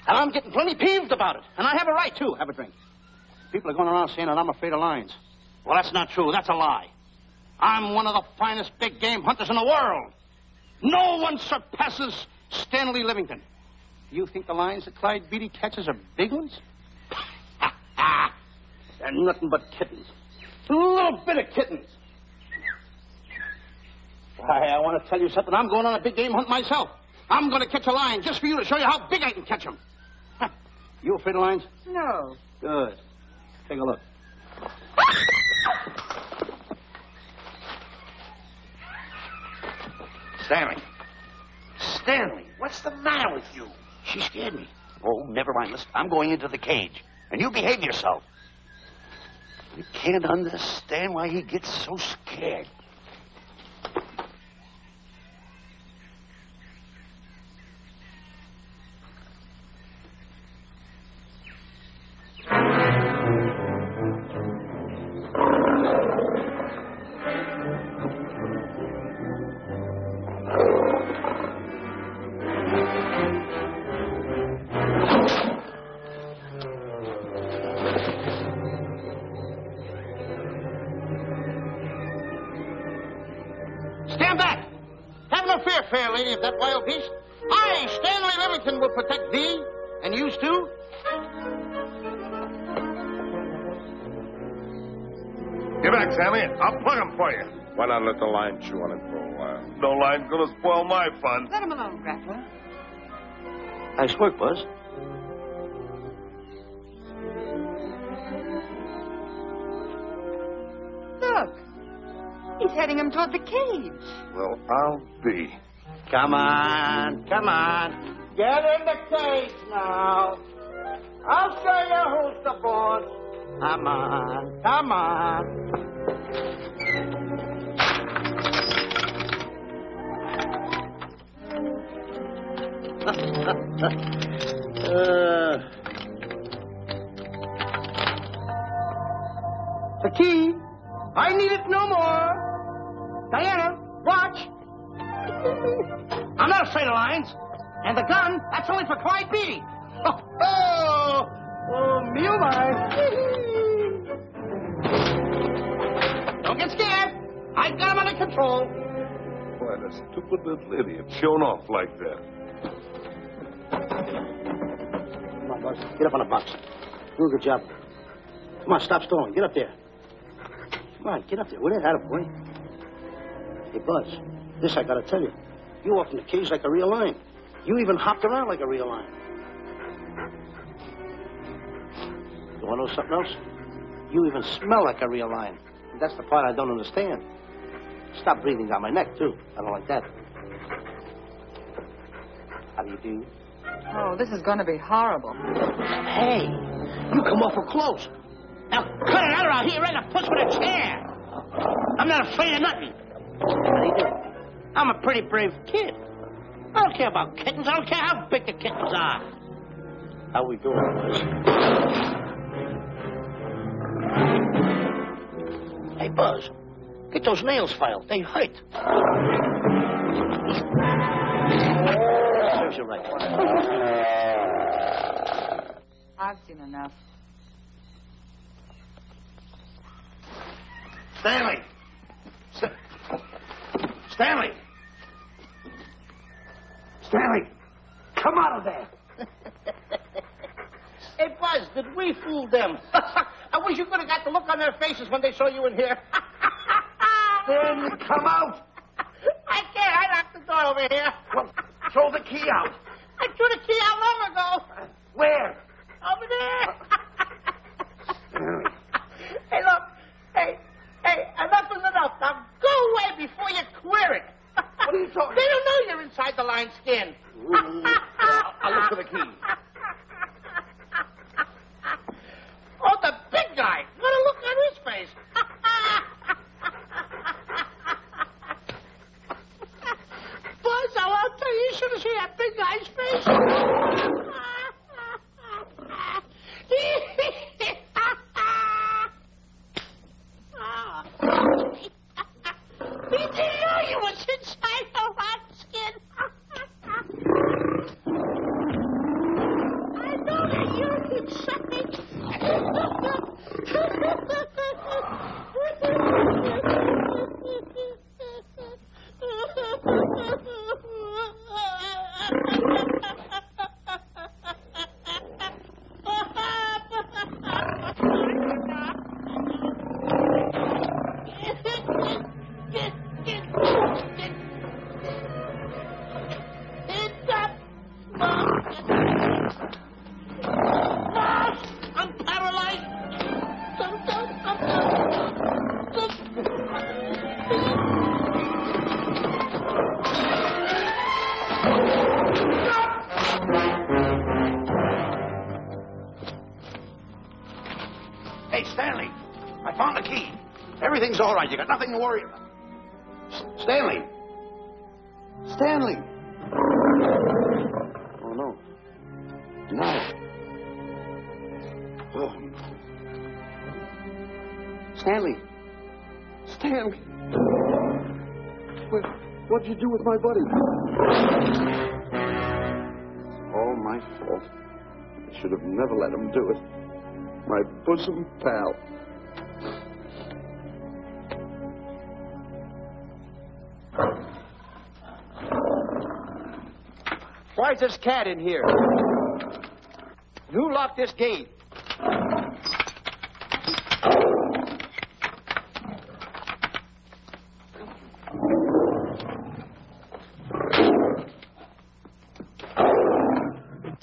And I'm getting plenty peeved about it. And I have a right to have a drink. People are going around saying that I'm afraid of lions. Well, that's not true. That's a lie. I'm one of the finest big game hunters in the world. No one surpasses Stanley Livington. You think the lions that Clyde Beatty catches are big ones? They're nothing but kittens. A little bit of kittens. Why, I want to tell you something. I'm going on a big game hunt myself. I'm going to catch a lion just for you to show you how big I can catch him. You afraid of lions? No. Good. Take a look. Stanley, what's the matter with you? She scared me. Oh, never mind. Listen, I'm going into the cage, and you behave yourself. You can't understand why he gets so scared. Stand back! Have no fear, fair lady of that wild beast. I, Stanley Livington, will protect thee, and you too. Get back, Sammy. I'll plug him for you. Why not let the lion chew on it for a while? No lion's gonna spoil my fun. Let him alone, Grappler. Nice work, Buzz. Look. He's heading him toward the cage. Well, I'll be. Come on, come on. Get in the cage now. I'll show you who's the boss. Come on, come on. The key. I need it no more. Diana, watch. I'm not afraid of lions. And the gun, that's only for Clyde Beatty. Oh, me oh my. Don't get scared. I got him under control. Why, that stupid little idiot showing off like that. Come on, Buzz. Get up on the box. Do a good job. Come on, stop stalling. Get up there. Come on, get up there. With it, attaboy. Hey, Buzz, this I gotta tell you. You walked in the cage like a real lion. You even hopped around like a real lion. You wanna know something else? You even smell like a real lion. That's the part I don't understand. Stop breathing down my neck, too. I don't like that. How do you do? Oh, this is going to be horrible. Hey, You come awful close. Now, cut it out or I'll hit you right in the puss with a chair. I'm not afraid of nothing. How do you do? I'm a pretty brave kid. I don't care about kittens. I don't care how big the kittens are. How we doing, boys? Hey, Buzz, get those nails filed. They hurt. Serves you right. I've seen enough. Stanley! Stanley! Stanley! Come out of there! Hey, Buzz, did we fool them? I wish you could have got the look on their faces when they saw you in here. Stanley, come out! I can't. I locked the door over here. Well, throw the key out. I threw the key out long ago. Where? Over there. Stanley. Hey, look. Hey, enough is enough. Now go away before you queer it. What are you talking? They don't know you're inside the lion's skin. I'll look for the key. Oh, the big guy. What a look on his face. Buzz, I'll tell you, you should have seen that big guy's face. He didn't know you was inside the rotten skin. I know that you're inside. I'm paralyzed. Hey, Stanley, I found the key. Everything's all right. You got nothing to worry about. Stanley. Stanley. Oh, no. No. Oh. Stanley. Stanley. What'd you do with my buddy? It's all my fault. I should have never let him do it. My bosom pal. Why is this cat in here? Who locked this gate?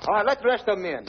All right, let the rest of them in.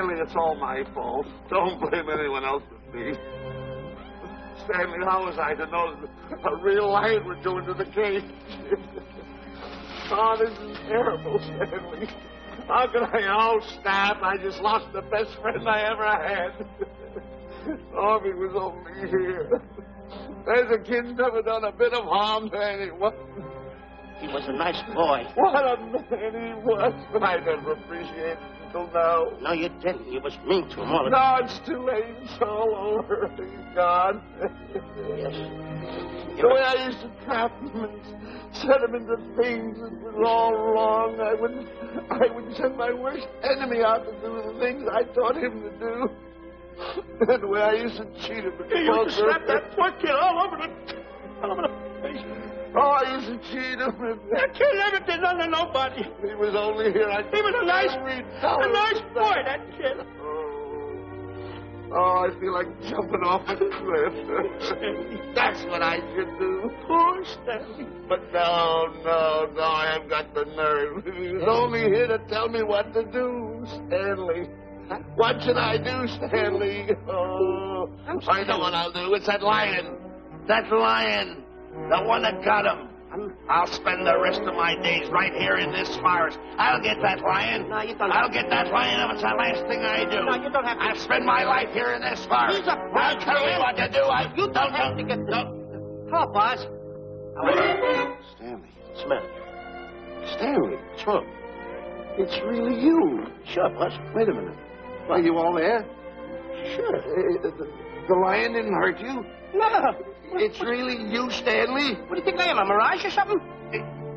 Stanley, it's all my fault. Don't blame anyone else but me. Stanley, how was I to know that a real lion would go into the cage? Oh, this is terrible, Stanley. How could I? Oh, snap. I just lost the best friend I ever had. Oh, if he was only here. There's a kid never done a bit of harm to anyone. He was a nice boy. What a man he was. I never appreciated it until now. No, you didn't. You was mean to him all the No, it's too late. It's all over. He's gone. Yes. The way I used to trap him and set him into things that was all wrong. I would send my worst enemy out to do the things I taught him to do. And the way I used to cheat him. You used to slap that poor kid all over the face. Oh, I used to cheat him. That kid never did nothing to nobody. He was only here. He was a nice boy, that kid. Oh, I feel like jumping off a cliff. That's what I should do. Poor Stanley. But no, I haven't got the nerve. He was only here to tell me what to do, Stanley. What should I do, Stanley? Oh, I know what I'll do. It's that lion. That lion. The one that got him. I'll spend the rest of my days right here in this forest. I'll get that lion. No, you don't. I'll get that lion if it's the last thing I do. No, you don't have to. I'll spend my life here in this forest. He's a I'll tell you what to do. You don't have to get the... Hello, boss. Stanley. What's the matter? Stanley. Sure. It's really you. Sure, boss. Wait a minute. Are you all there? Sure. The lion didn't hurt you? No. It's really you, Stanley? What do you think I am, a mirage or something?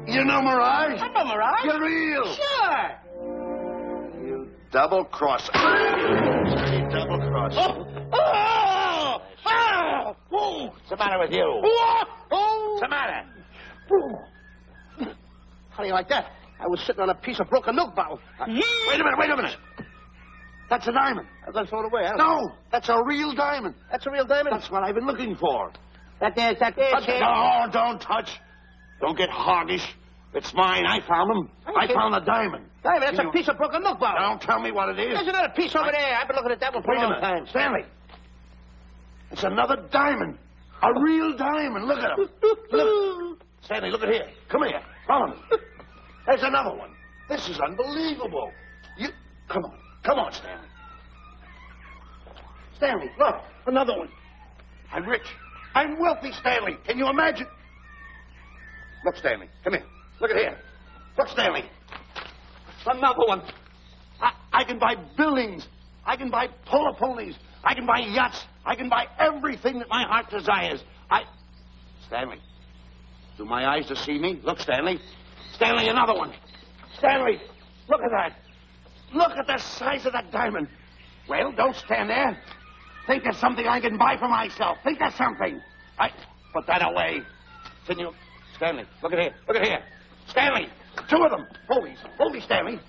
You know Mirage? I'm no mirage. You're real. Sure. You double-crosser. You double-crosser. Oh! What's the matter with you? What's the matter? How do you like that? I was sitting on a piece of broken milk bottle. Wait a minute. That's a diamond. That's thrown away, huh? No, that's a real diamond. That's a real diamond? That's what I've been looking for. That there, kid. No, don't touch. Don't get hoggish. It's mine. I found them. I found the diamond. Diamond, that's a piece of broken milk bottle. Don't tell me what it is. There's another piece over there. I've been looking at that one for a long time. Stanley. It's another diamond. A real diamond. Look at him. Look. Stanley, look at here. Come here. Follow me. There's another one. This is unbelievable. Come on, Stanley. Stanley, look. Another one. I'm rich. I'm wealthy, Stanley. Can you imagine? Look, Stanley. Come here. Look at here. Look, Stanley. Another one. I can buy buildings. I can buy polo ponies. I can buy yachts. I can buy everything that my heart desires. Stanley. Do my eyes deceive me? Look, Stanley. Stanley, another one. Stanley, look at that. Look at the size of that diamond. Well, don't stand there. Think of something I can buy for myself. Think of something. Put that away. Can you... Stanley, look at here. Look at here. Stanley, two of them. Hold these, Stanley.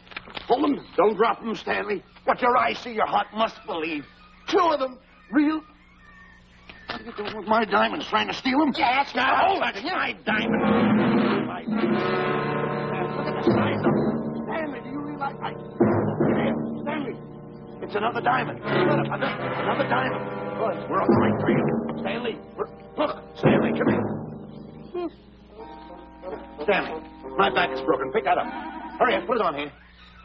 Hold them. Don't drop them, Stanley. What your eyes see, your heart must believe. Two of them. Real... What are you doing with my diamonds? Trying to steal them? Yes, Now, hold it. My diamond. My diamond. Look at the size of them. Stanley, do you realize... Stanley, it's another diamond. Another diamond. Good. We're on the right trail. Stanley, look. Stanley, come here. Stanley, my back is broken. Pick that up. Hurry up. Put it on here.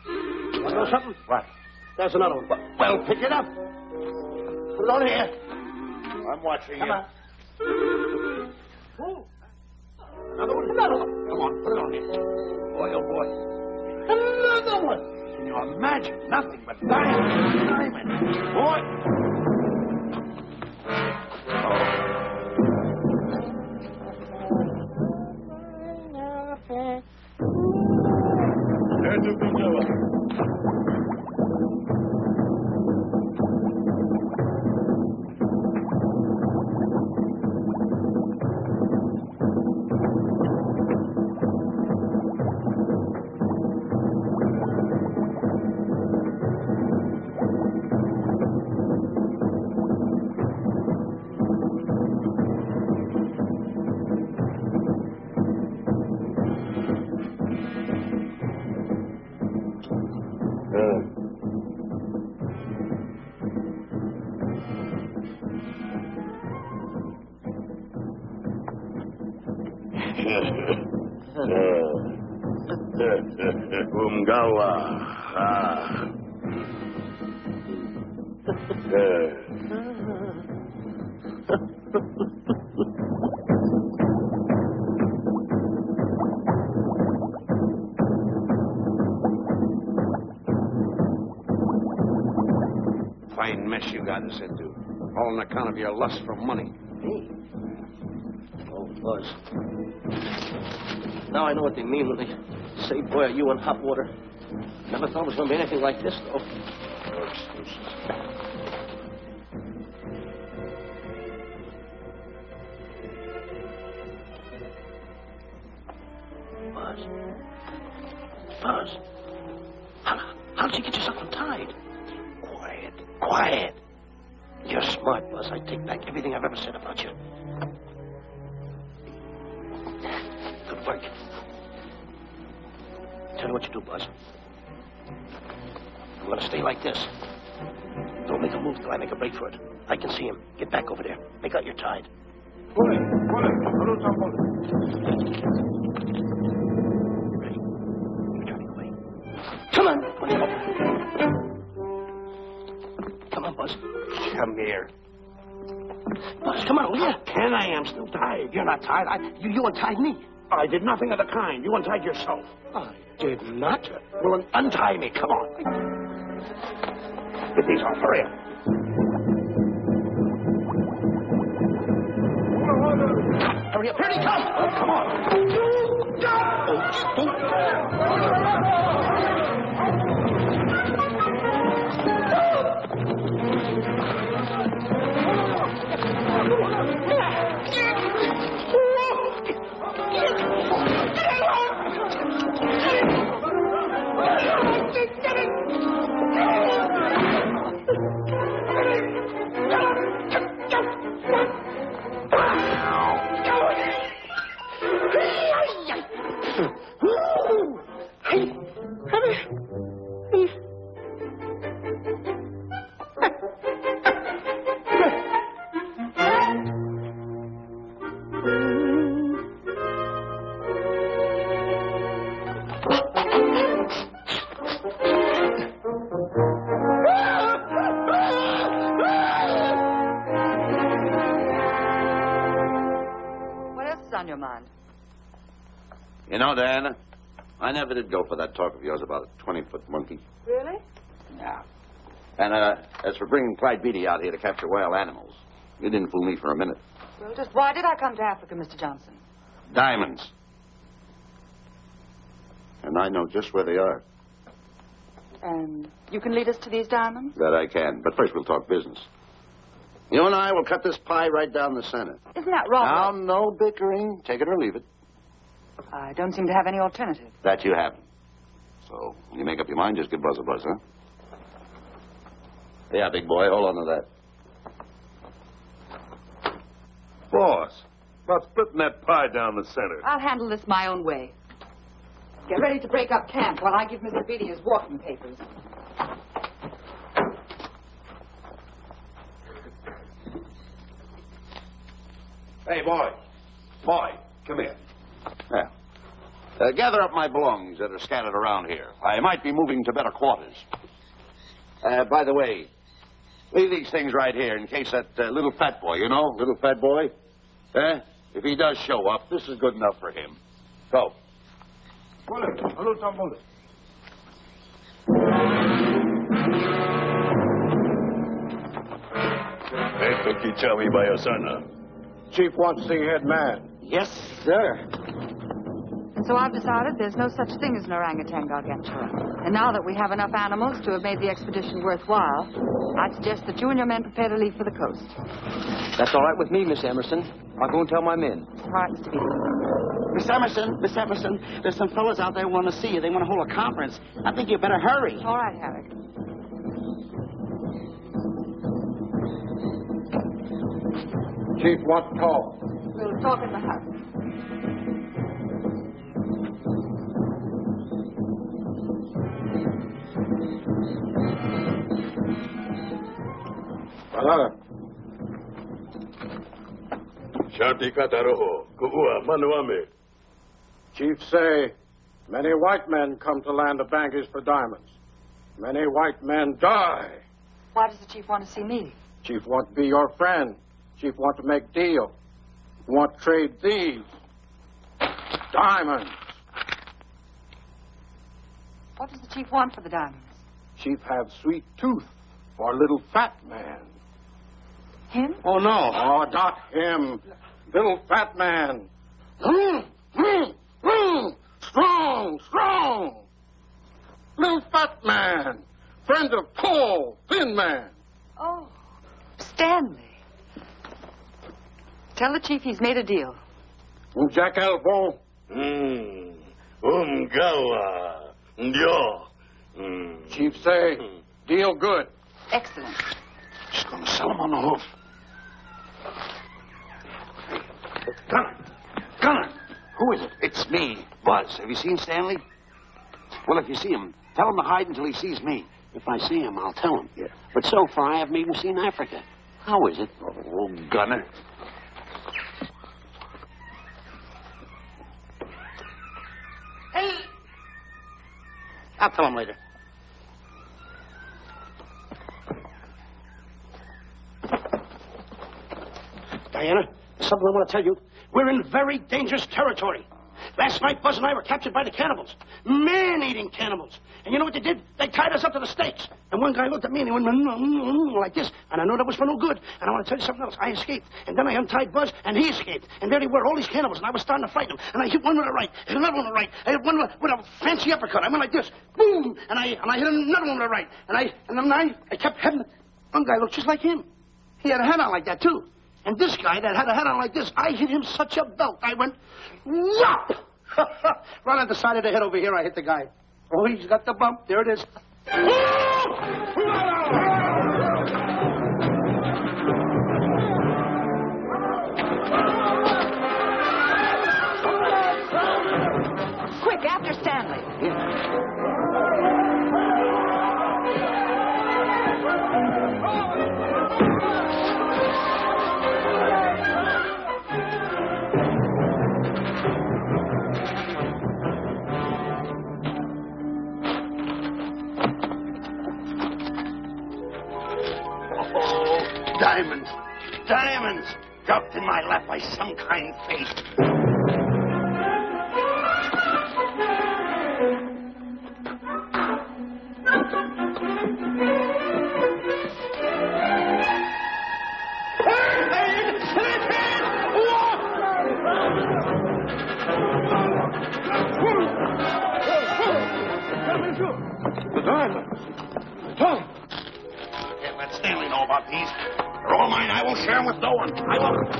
You know something? What? There's another one. Well, pick it up. Put it on here. I'm watching you. Come on. Another one. Come on, put it on here. Boy, oh boy. Another one. Can you imagine? Nothing but diamond. Boy. Umgawa. Ah. Fine mess you got us into. All on account of your lust for money. Me? Oh, Buzz. Now I know what they mean when they say, boy, are you in hot water. Never thought it was going to be anything like this, though. No excuses. Buzz. How did you get yourself untied? Quiet. You're smart, Buzz. I take back everything I've ever said about you. Good work. Tell me what you do, Buzz. I'm going to stay like this. Don't make a move till I make a break for it. I can see him. Get back over there. Make out you're tied. Ready? You're turning away. Come on. Come on, Buzz. Come here. Buzz, come on, will you? Can I? I'm still tied. You're not tied. You untied me. I did nothing of the kind. You untied yourself. I did not. Well, untie me. Come on. Get these off. Hurry up. Hurry up. Here he comes. Oh, come on. On your mind? You know, Diana, I never did go for that talk of yours about a 20-foot monkey. Really? Yeah. And as for bringing Clyde Beatty out here to capture wild animals, you didn't fool me for a minute. Well, just why did I come to Africa, Mr. Johnson? Diamonds. And I know just where they are. And you can lead us to these diamonds? That I can. But first we'll talk business. You and I will cut this pie right down the center. Isn't that wrong? Now, no bickering. Take it or leave it. I don't seem to have any alternative. That you haven't. So, when you make up your mind, just give Buzz a buzz, huh? Yeah, big boy, hold on to that. Boss, about splitting that pie down the center. I'll handle this my own way. Get ready to break up camp while I give Mr. Beatty his walking papers. Hey, boy. Boy, come here. Yeah. Gather up my belongings that are scattered around here. I might be moving to better quarters. By the way, leave these things right here in case that little fat boy, little fat boy, if he does show up, this is good enough for him. Go. Chief wants to see head man. Yes, sir. And so I've decided there's no such thing as an orangutan gargantua. And now that we have enough animals to have made the expedition worthwhile, I'd suggest that you and your men prepare to leave for the coast. That's all right with me, Miss Emerson. I'll go and tell my men. All right, Mr. Beatty. Miss Emerson, there's some fellas out there who want to see you. They want to hold a conference. I think you better hurry. All right, Harry. Chief wants to talk. We'll talk in the hut. Shanti Kataroho, Kuua, Manuame. Chief say, Many white men come to land of bankers for diamonds. Many white men die. Why does the chief want to see me? Chief want to be your friend. Chief want to make deal. Want to trade these diamonds. What does the chief want for the diamonds? Chief have sweet tooth for little fat man. Him? Oh, no. Oh, not him. Little fat man. Strong, strong. Little fat man. Friend of tall, thin man. Oh, Stanley. Tell the chief he's made a deal. Jack Elbow. Gawa. Yo. Chief say, deal good. Excellent. Just going to sell him on the hoof. Gunner. Who is it? It's me, Buzz. Have you seen Stanley? Well, if you see him, tell him to hide until he sees me. If I see him, I'll tell him. Yeah. But so far, I haven't even seen Africa. How is it? Oh, Gunner. Hey! I'll tell him later. Diana, there's something I want to tell you. We're in very dangerous territory. Last night, Buzz and I were captured by the cannibals. Man-eating cannibals. And you know what they did? They tied us up to the stakes. And one guy looked at me and he went like this. And I know that was for no good. And I want to tell you something else. I escaped. And then I untied Buzz and he escaped. And there they were, all these cannibals. And I was starting to fight them. And I hit one with a right. Hit another one with a right. I hit one with a fancy uppercut. I went like this. Boom! And I hit another one with a right. And then I kept having... One guy looked just like him. He had a hat on like that, too. And this guy that had a hat on like this, I hit him such a belt. I went, whop! Right on the side of the head over here, I hit the guy. Oh, he's got the bump. There it is. Quick, after Stanley. Diamonds. Diamonds. Dropped in my lap by some kind fate. The diamonds. Tom. Can't let Stanley know about these. They're all mine. I won't share them with no one. I won't.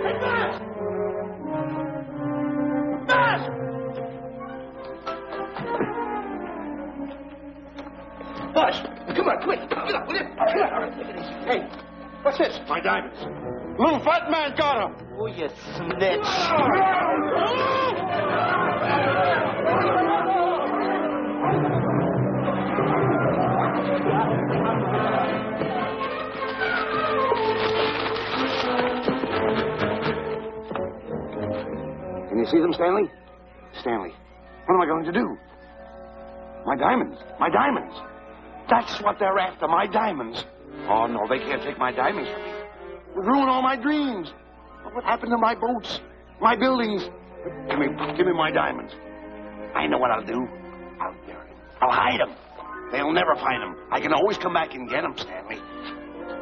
Hey, Buzz! Buzz! Buzz, come on, quick. Get up, will you? Get up. Take it easy. Hey, what's this? My diamonds. Little fat man got him. Oh, you snitch. Can you see them, Stanley? Stanley, what am I going to do? My diamonds. My diamonds. That's what they're after, my diamonds. Oh, no, they can't take my diamonds from me. It would ruin all my dreams. What happened to my boats? My buildings? Give me my diamonds. I know what I'll do. I'll bury them. I'll hide them. They'll never find them. I can always come back and get them, Stanley.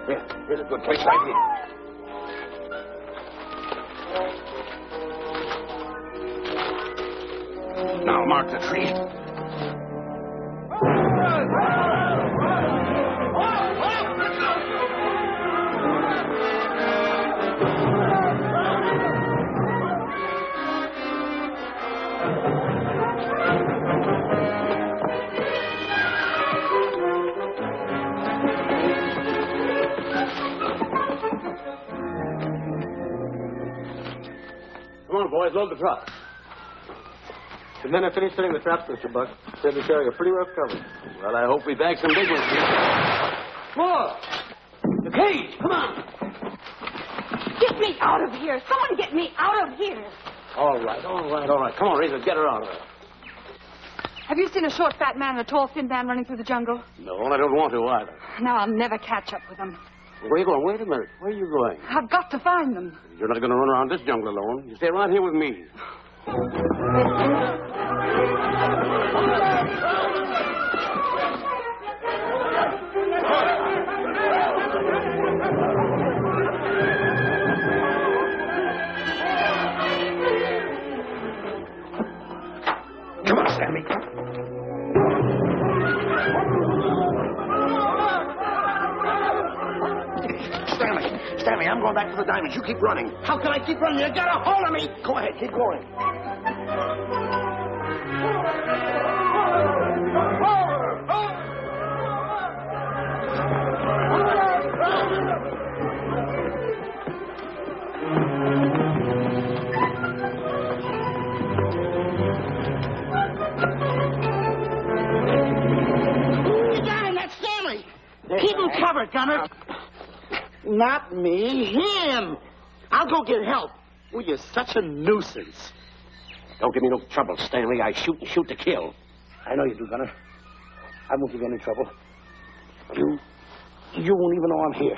Here's a good place right here. Now mark the tree. Come on, boys, load the truck. The men have finished setting the traps, Mr. Buck. Said we're carrying a pretty rough cover. Well, I hope we bag some big ones here. More! The cage, come on! Get me out of here! Someone get me out of here! All right. Come on, Razor, get her out of there. Have you seen a short, fat man and a tall, thin man running through the jungle? No, and I don't want to either. Now I'll never catch up with them. Where are you going? Wait a minute. Where are you going? I've got to find them. You're not going to run around this jungle alone. You stay right here with me. Come on, Stanley. Stanley, I'm going back to the diamonds. You keep running. How can I keep running? You got a hold of me. Go ahead, keep going. You got him. That's Stanley. Keep him covered, Gunner. Not me, him. I'll go get help. Oh, you're such a nuisance. Don't give me no trouble, Stanley. I shoot and shoot to kill. I know you do, Gunner. I won't give you any trouble. You won't even know I'm here.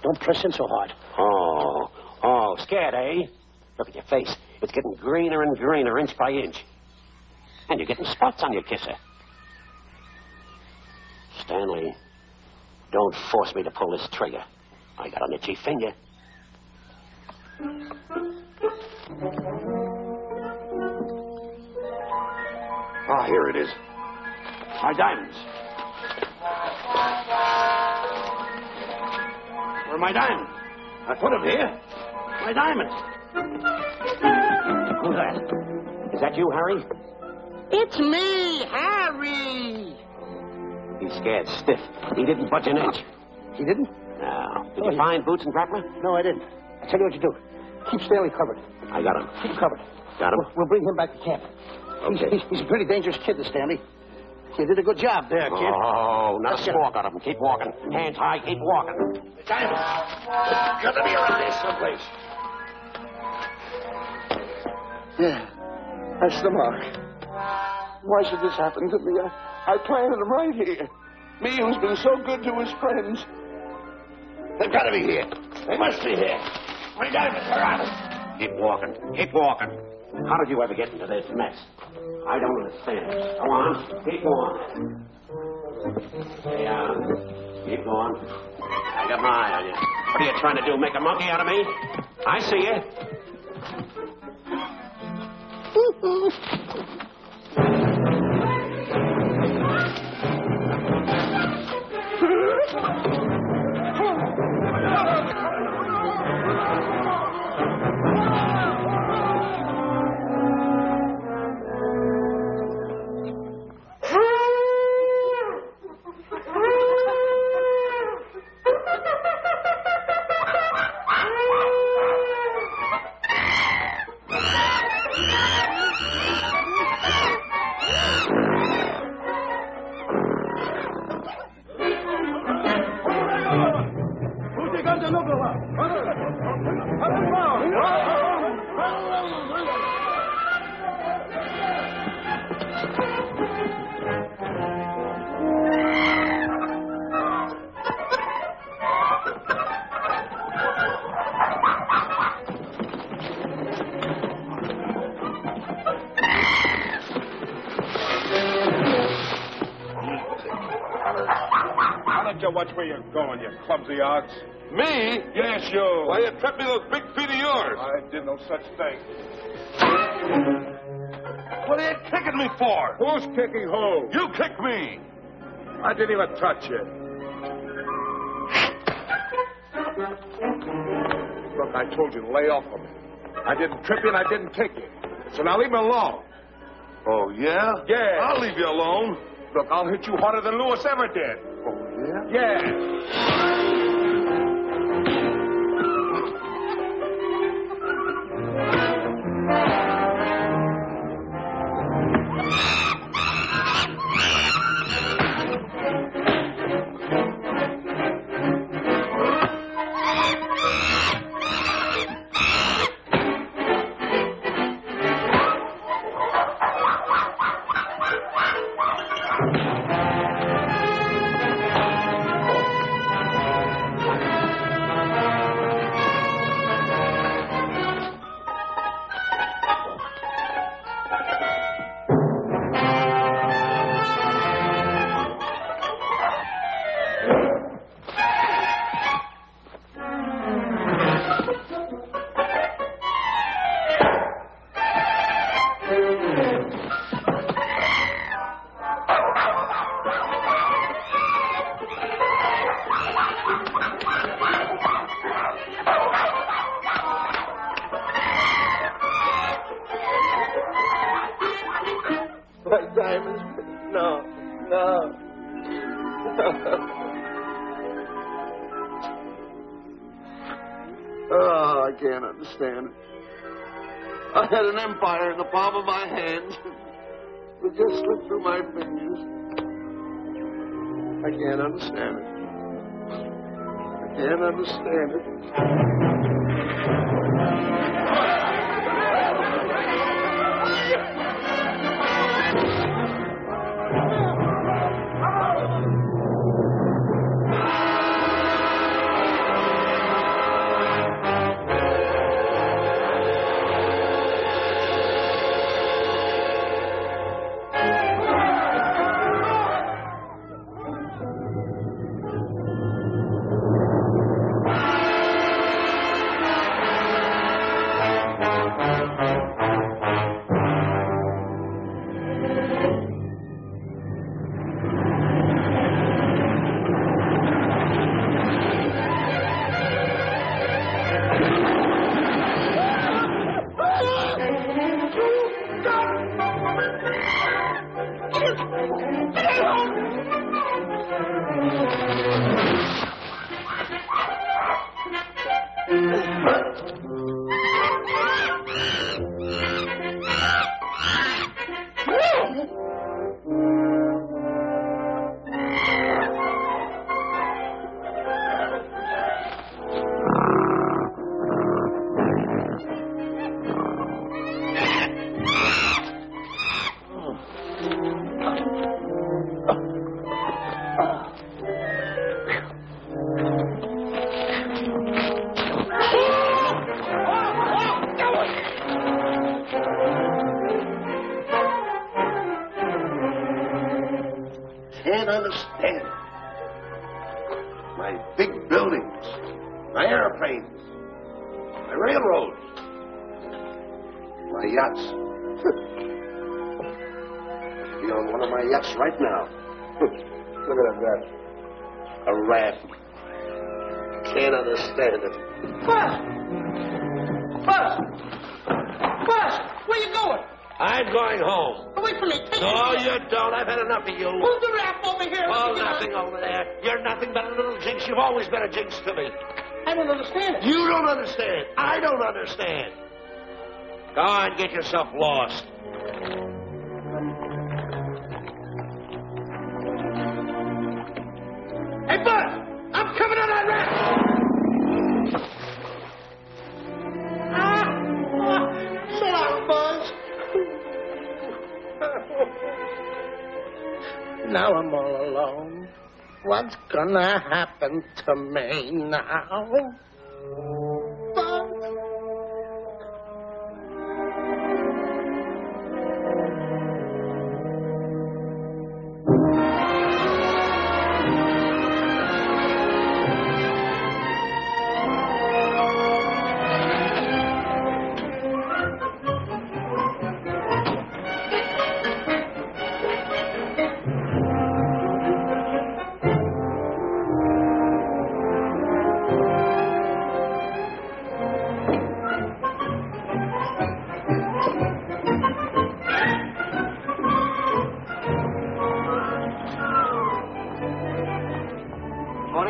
Don't press in so hard. Oh, scared, eh? Look at your face. It's getting greener and greener, inch by inch. And you're getting spots on your kisser. Stanley, don't force me to pull this trigger. I got an itchy finger. Ah, here it is. My diamonds. Where are my diamonds? I put them here. My diamonds. Who's that? Is that you, Harry? It's me, Harry. He's scared stiff. He didn't budge an inch. He didn't? No. Did you find Boots and Crackler? No, I didn't. I'll tell you what you do. Keep Stanley covered. I got him. Keep him covered. Got him? We'll bring him back to camp. Okay. He's a pretty dangerous kid, this Stanley. You did a good job there, kid. Oh, not a squawk out of him. Keep walking. Hands high, keep walking. Diamonds. Got to be around here someplace. Yeah, that's the mark. Why should this happen to me? I planted them right here. Me, who's been so good to his friends. They've got to be here. They must be here. My diamonds are out. Keep walking. Keep walking. How did you ever get into this mess? I don't understand. Go on. Keep going. Stay on. Keep going. I got my eye on you. What are you trying to do? Make a monkey out of me? I see you. Watch where you're going, you clumsy ox. Me? Yes, you. Why, you tripped me those big feet of yours. I did no such thing. What are you kicking me for? Who's kicking who? You kicked me. I didn't even touch you. Look, I told you to lay off of me. I didn't trip you and I didn't kick you. So now leave me alone. Oh, yeah? Yeah. I'll leave you alone. Look, I'll hit you harder than Lewis ever did. Oh, yeah? Yeah. Oh, I can't understand it. I had an empire in the palm of my hand. It just slipped through my fingers. I can't understand it. I can't understand it. Can't understand it. My big buildings, my airplanes, my railroads, my yachts. Be on one of my yachts right now. Look at that rat. A rat. Can't understand it. Buzz, where you going? I'm going home. Wait for me. No, you don't. I've had enough of you. Move the raft over here. Oh, nothing over there. You're nothing but a little jinx. You've always been a jinx to me. I don't understand it. You don't understand. I don't understand. Go on, get yourself lost. Hey, Buzz, I'm coming on that raft. Shut up, Buzz. Now I'm all alone. What's gonna happen to me now? Buzz.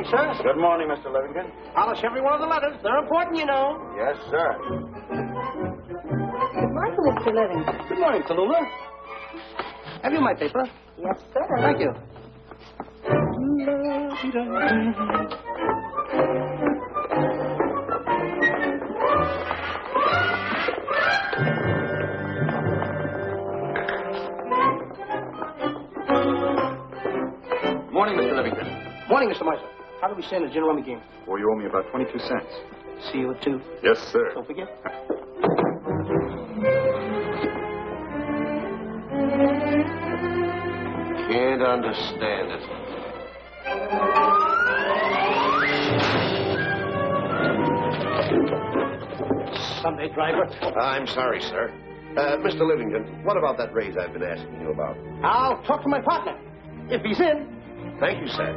Sir? Good morning, Mr. Livingston. Polish every one of the letters. They're important, you know. Yes, sir. Good morning, Mr. Livingston. Good morning, Tallulah. Have you my paper? Yes, sir. Thank you. Morning, Mr. Livingston. Morning, Mr. Marshall. How do we stand the gin rummy game? Well, you owe me about 22 cents. See you at 2. Yes, sir. Don't forget. Can't understand it. Sunday driver. I'm sorry, sir. Mr. Livingston, what about that raise I've been asking you about? I'll talk to my partner. If he's in. Thank you, sir.